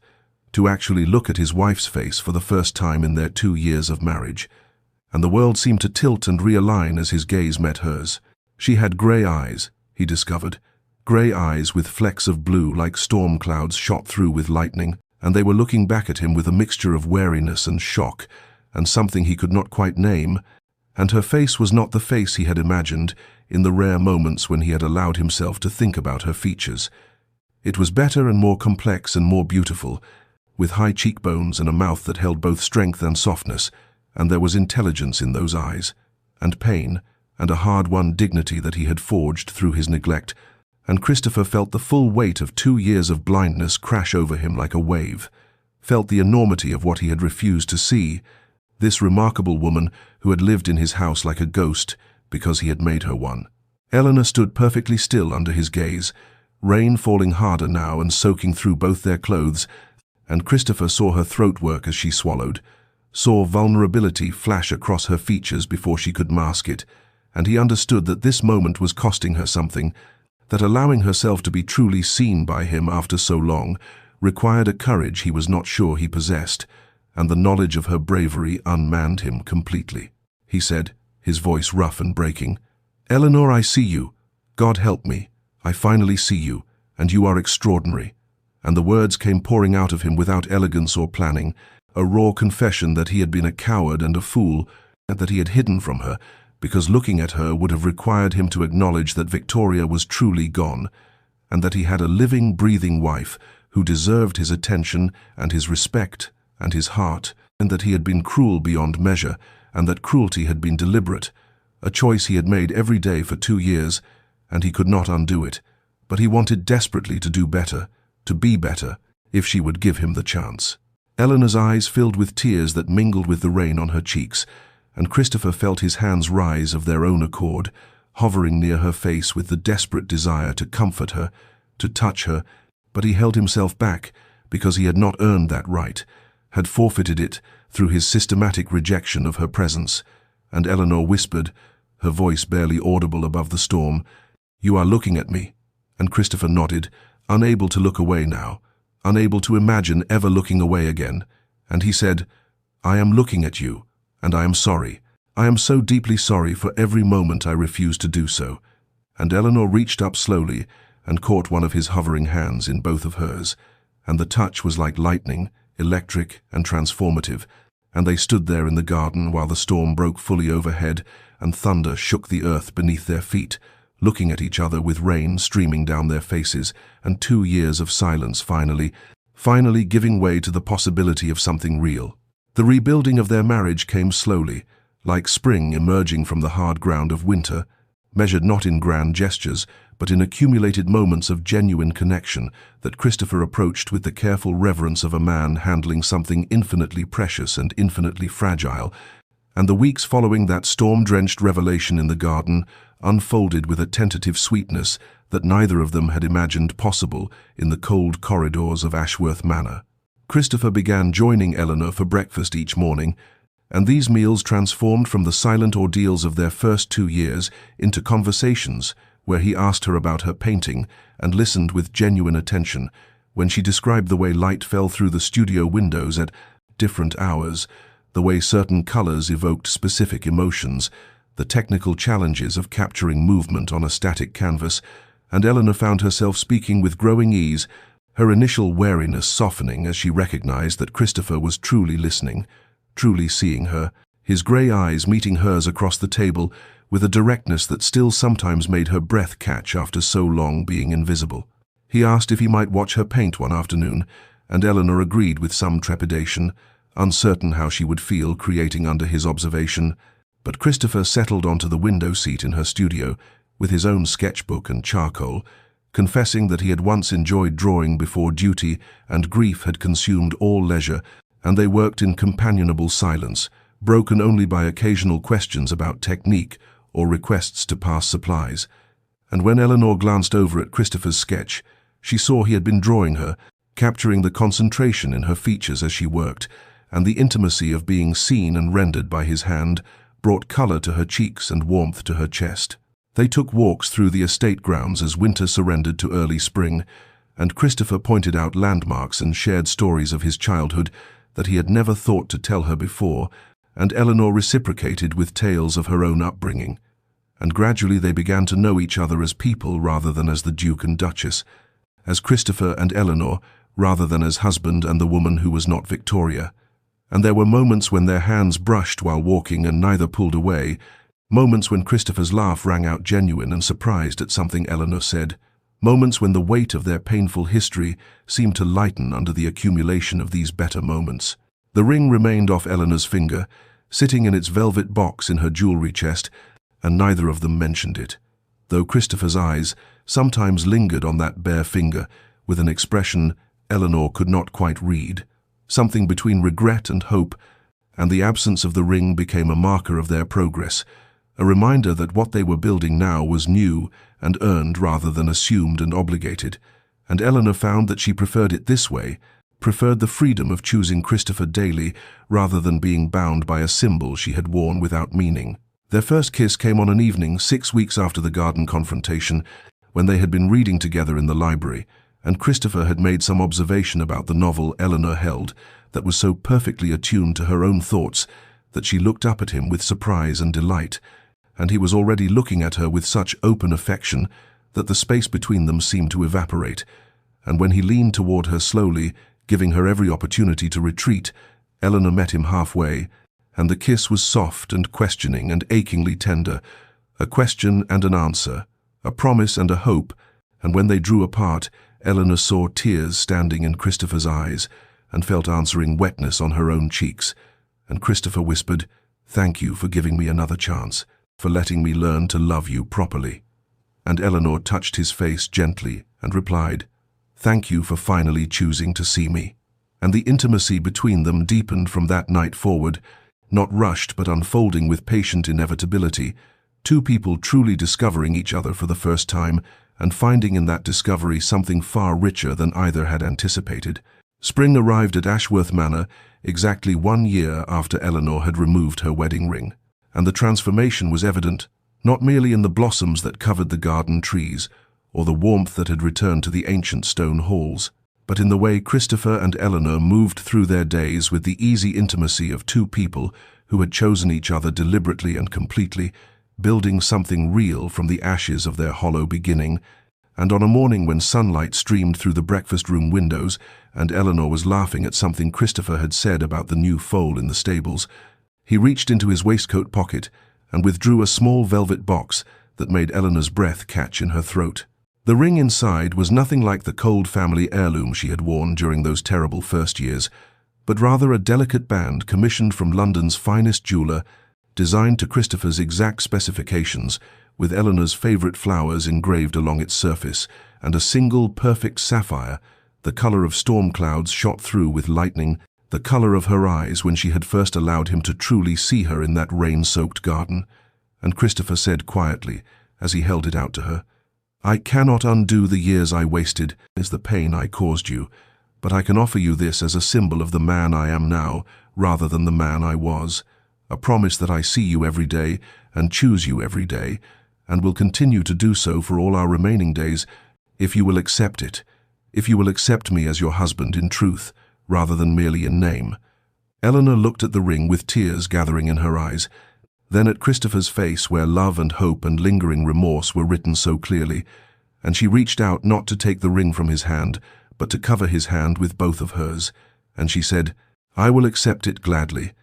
to actually look at his wife's face for the first time in their 2 years of marriage. And the world seemed to tilt and realign as his gaze met hers. She had grey eyes, he discovered, grey eyes with flecks of blue like storm clouds shot through with lightning, and they were looking back at him with a mixture of wariness and shock, and something he could not quite name, and her face was not the face he had imagined in the rare moments when he had allowed himself to think about her features. It was better and more complex and more beautiful, with high cheekbones and a mouth that held both strength and softness, and there was intelligence in those eyes. and pain, and a hard-won dignity that he had forged through his neglect, and Christopher felt the full weight of 2 years of blindness crash over him like a wave, felt the enormity of what he had refused to see, this remarkable woman who had lived in his house like a ghost because he had made her one. Eleanor stood perfectly still under his gaze, rain falling harder now and soaking through both their clothes, and Christopher saw her throat work as she swallowed, saw vulnerability flash across her features before she could mask it, and he understood that this moment was costing her something, that allowing herself to be truly seen by him after so long required a courage he was not sure he possessed, and the knowledge of her bravery unmanned him completely. He said, his voice rough and breaking, "Eleanor, I see you. God help me. I finally see you, and you are extraordinary." And the words came pouring out of him without elegance or planning, a raw confession that he had been a coward and a fool, and that he had hidden from her, because looking at her would have required him to acknowledge that Victoria was truly gone, and that he had a living, breathing wife who deserved his attention and his respect and his heart, and that he had been cruel beyond measure, and that cruelty had been deliberate, a choice he had made every day for 2 years, and he could not undo it. But he wanted desperately to do better, to be better, if she would give him the chance. Eleanor's eyes filled with tears that mingled with the rain on her cheeks, and Christopher felt his hands rise of their own accord, hovering near her face with the desperate desire to comfort her, to touch her, but he held himself back because he had not earned that right, had forfeited it through his systematic rejection of her presence. And Eleanor whispered, her voice barely audible above the storm, "You are looking at me." And Christopher nodded, unable to look away now, unable to imagine ever looking away again. And he said, "I am looking at you, and I am sorry. I am so deeply sorry for every moment I refused to do so." And Eleanor reached up slowly and caught one of his hovering hands in both of hers, and the touch was like lightning, electric and transformative, and they stood there in the garden while the storm broke fully overhead and thunder shook the earth beneath their feet, looking at each other with rain streaming down their faces, and 2 years of silence finally giving way to the possibility of something real. The rebuilding of their marriage came slowly, like spring emerging from the hard ground of winter, measured not in grand gestures, but in accumulated moments of genuine connection that Christopher approached with the careful reverence of a man handling something infinitely precious and infinitely fragile. And the weeks following that storm-drenched revelation in the garden unfolded with a tentative sweetness that neither of them had imagined possible in the cold corridors of Ashworth Manor. Christopher began joining Eleanor for breakfast each morning, and these meals transformed from the silent ordeals of their first 2 years into conversations where he asked her about her painting and listened with genuine attention when she described the way light fell through the studio windows at different hours, the way certain colors evoked specific emotions, the technical challenges of capturing movement on a static canvas, and Eleanor found herself speaking with growing ease, her initial wariness softening as she recognized that Christopher was truly listening, truly seeing her, his gray eyes meeting hers across the table with a directness that still sometimes made her breath catch after so long being invisible. He asked if he might watch her paint one afternoon, and Eleanor agreed with some trepidation, uncertain how she would feel creating under his observation. But Christopher settled onto the window seat in her studio, with his own sketchbook and charcoal, confessing that he had once enjoyed drawing before duty and grief had consumed all leisure, and they worked in companionable silence, broken only by occasional questions about technique or requests to pass supplies. And when Eleanor glanced over at Christopher's sketch, she saw he had been drawing her, capturing the concentration in her features as she worked, and the intimacy of being seen and rendered by his hand brought color to her cheeks and warmth to her chest. They took walks through the estate grounds as winter surrendered to early spring, and Christopher pointed out landmarks and shared stories of his childhood that he had never thought to tell her before, and Eleanor reciprocated with tales of her own upbringing. And gradually they began to know each other as people rather than as the Duke and Duchess, as Christopher and Eleanor rather than as husband and the woman who was not Victoria. And there were moments when their hands brushed while walking and neither pulled away, moments when Christopher's laugh rang out genuine and surprised at something Eleanor said, moments when the weight of their painful history seemed to lighten under the accumulation of these better moments. The ring remained off Eleanor's finger, sitting in its velvet box in her jewelry chest, and neither of them mentioned it, though Christopher's eyes sometimes lingered on that bare finger with an expression Eleanor could not quite read. Something between regret and hope, and the absence of the ring became a marker of their progress, a reminder that what they were building now was new and earned rather than assumed and obligated. And Eleanor found that she preferred it this way, preferred the freedom of choosing Christopher daily rather than being bound by a symbol she had worn without meaning. Their first kiss came on an evening 6 weeks after the garden confrontation, when they had been reading together in the library, and Christopher had made some observation about the novel Eleanor held that was so perfectly attuned to her own thoughts that she looked up at him with surprise and delight, and he was already looking at her with such open affection that the space between them seemed to evaporate, and when he leaned toward her slowly, giving her every opportunity to retreat, Eleanor met him halfway, and the kiss was soft and questioning and achingly tender, a question and an answer, a promise and a hope, and when they drew apart, Eleanor saw tears standing in Christopher's eyes and felt answering wetness on her own cheeks, and Christopher whispered, "Thank you for giving me another chance, for letting me learn to love you properly." And Eleanor touched his face gently and replied, "Thank you for finally choosing to see me." And the intimacy between them deepened from that night forward, not rushed but unfolding with patient inevitability, two people truly discovering each other for the first time and finding in that discovery something far richer than either had anticipated. Spring arrived at Ashworth Manor exactly 1 year after Eleanor had removed her wedding ring, and the transformation was evident, not merely in the blossoms that covered the garden trees, or the warmth that had returned to the ancient stone halls, but in the way Christopher and Eleanor moved through their days with the easy intimacy of two people who had chosen each other deliberately and completely, building something real from the ashes of their hollow beginning. And on a morning when sunlight streamed through the breakfast room windows and Eleanor was laughing at something Christopher had said about the new foal in the stables, he reached into his waistcoat pocket and withdrew a small velvet box that made Eleanor's breath catch in her throat. The ring inside was nothing like the cold family heirloom she had worn during those terrible first years, but rather a delicate band commissioned from London's finest jeweler, designed to Christopher's exact specifications, with Eleanor's favourite flowers engraved along its surface, and a single perfect sapphire, the colour of storm clouds shot through with lightning, the colour of her eyes when she had first allowed him to truly see her in that rain-soaked garden. And Christopher said quietly, as he held it out to her, "I cannot undo the years I wasted, is the pain I caused you, but I can offer you this as a symbol of the man I am now, rather than the man I was. A promise that I see you every day and choose you every day, and will continue to do so for all our remaining days, if you will accept it, if you will accept me as your husband in truth, rather than merely in name." Eleanor looked at the ring with tears gathering in her eyes, then at Christopher's face where love and hope and lingering remorse were written so clearly, and she reached out not to take the ring from his hand, but to cover his hand with both of hers, and she said, "I will accept it gladly,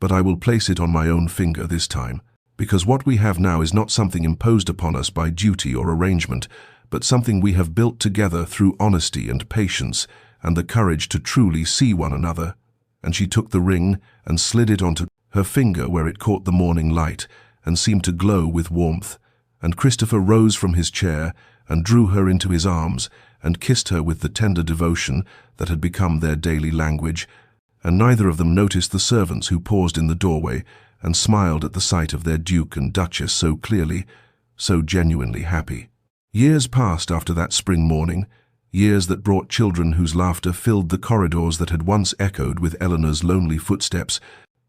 but I will place it on my own finger this time, because what we have now is not something imposed upon us by duty or arrangement, but something we have built together through honesty and patience and the courage to truly see one another." And she took the ring and slid it onto her finger where it caught the morning light and seemed to glow with warmth, and Christopher rose from his chair and drew her into his arms and kissed her with the tender devotion that had become their daily language, and neither of them noticed the servants who paused in the doorway and smiled at the sight of their Duke and Duchess so clearly, so genuinely happy. Years passed after that spring morning, years that brought children whose laughter filled the corridors that had once echoed with Eleanor's lonely footsteps,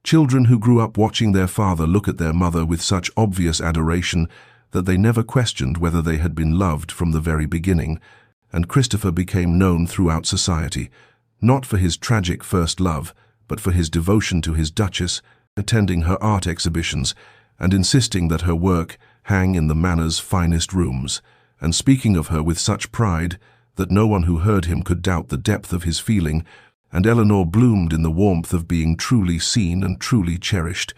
children who grew up watching their father look at their mother with such obvious adoration that they never questioned whether they had been loved from the very beginning, and Christopher became known throughout society, not for his tragic first love, but for his devotion to his Duchess, attending her art exhibitions and insisting that her work hang in the manor's finest rooms, and speaking of her with such pride that no one who heard him could doubt the depth of his feeling, and Eleanor bloomed in the warmth of being truly seen and truly cherished,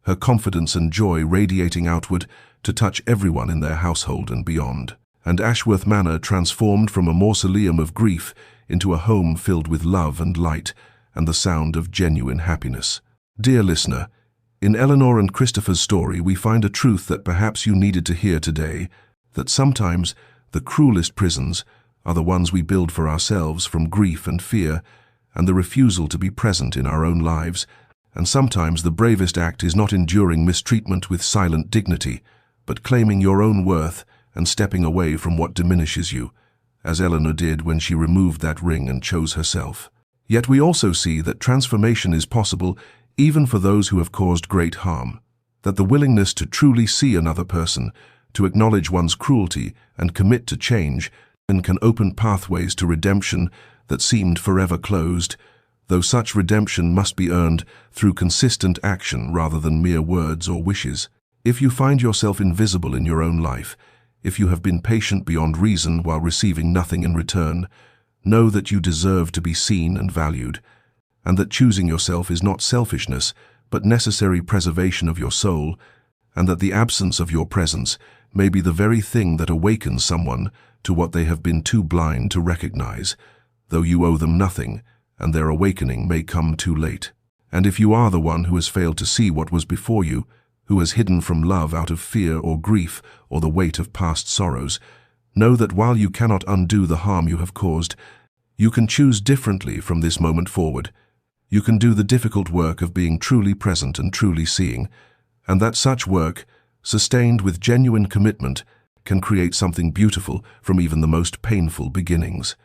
her confidence and joy radiating outward to touch everyone in their household and beyond. And Ashworth Manor transformed from a mausoleum of grief into a home filled with love and light and the sound of genuine happiness. Dear listener, In Eleanor and Christopher's story, we find a truth that perhaps you needed to hear today, that sometimes the cruelest prisons are the ones we build for ourselves from grief and fear and the refusal to be present in our own lives. And sometimes the bravest act is not enduring mistreatment with silent dignity, but claiming your own worth and stepping away from what diminishes you, as Eleanor did when she removed that ring and chose herself. Yet we also see that transformation is possible even for those who have caused great harm, that the willingness to truly see another person, to acknowledge one's cruelty and commit to change, and can open pathways to redemption that seemed forever closed, though such redemption must be earned through consistent action rather than mere words or wishes. If you find yourself invisible in your own life, if you have been patient beyond reason while receiving nothing in return, know that you deserve to be seen and valued, and that choosing yourself is not selfishness, but necessary preservation of your soul, and that the absence of your presence may be the very thing that awakens someone to what they have been too blind to recognize, though you owe them nothing, and their awakening may come too late. And if you are the one who has failed to see what was before you, who has hidden from love out of fear or grief or the weight of past sorrows, know that while you cannot undo the harm you have caused, you can choose differently from this moment forward. You can do the difficult work of being truly present and truly seeing, and that such work, sustained with genuine commitment, can create something beautiful from even the most painful beginnings.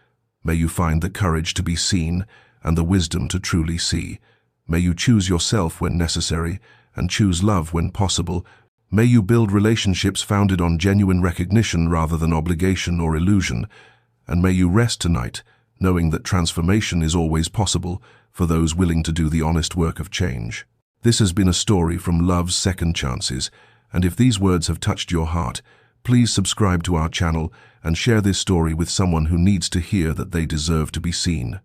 May you find the courage to be seen and the wisdom to truly see. May you choose yourself when necessary and choose love when possible. May you build relationships founded on genuine recognition rather than obligation or illusion. And may you rest tonight, knowing that transformation is always possible for those willing to do the honest work of change. This has been a story from Love's Second Chances, and if these words have touched your heart, please subscribe to our channel and share this story with someone who needs to hear that they deserve to be seen.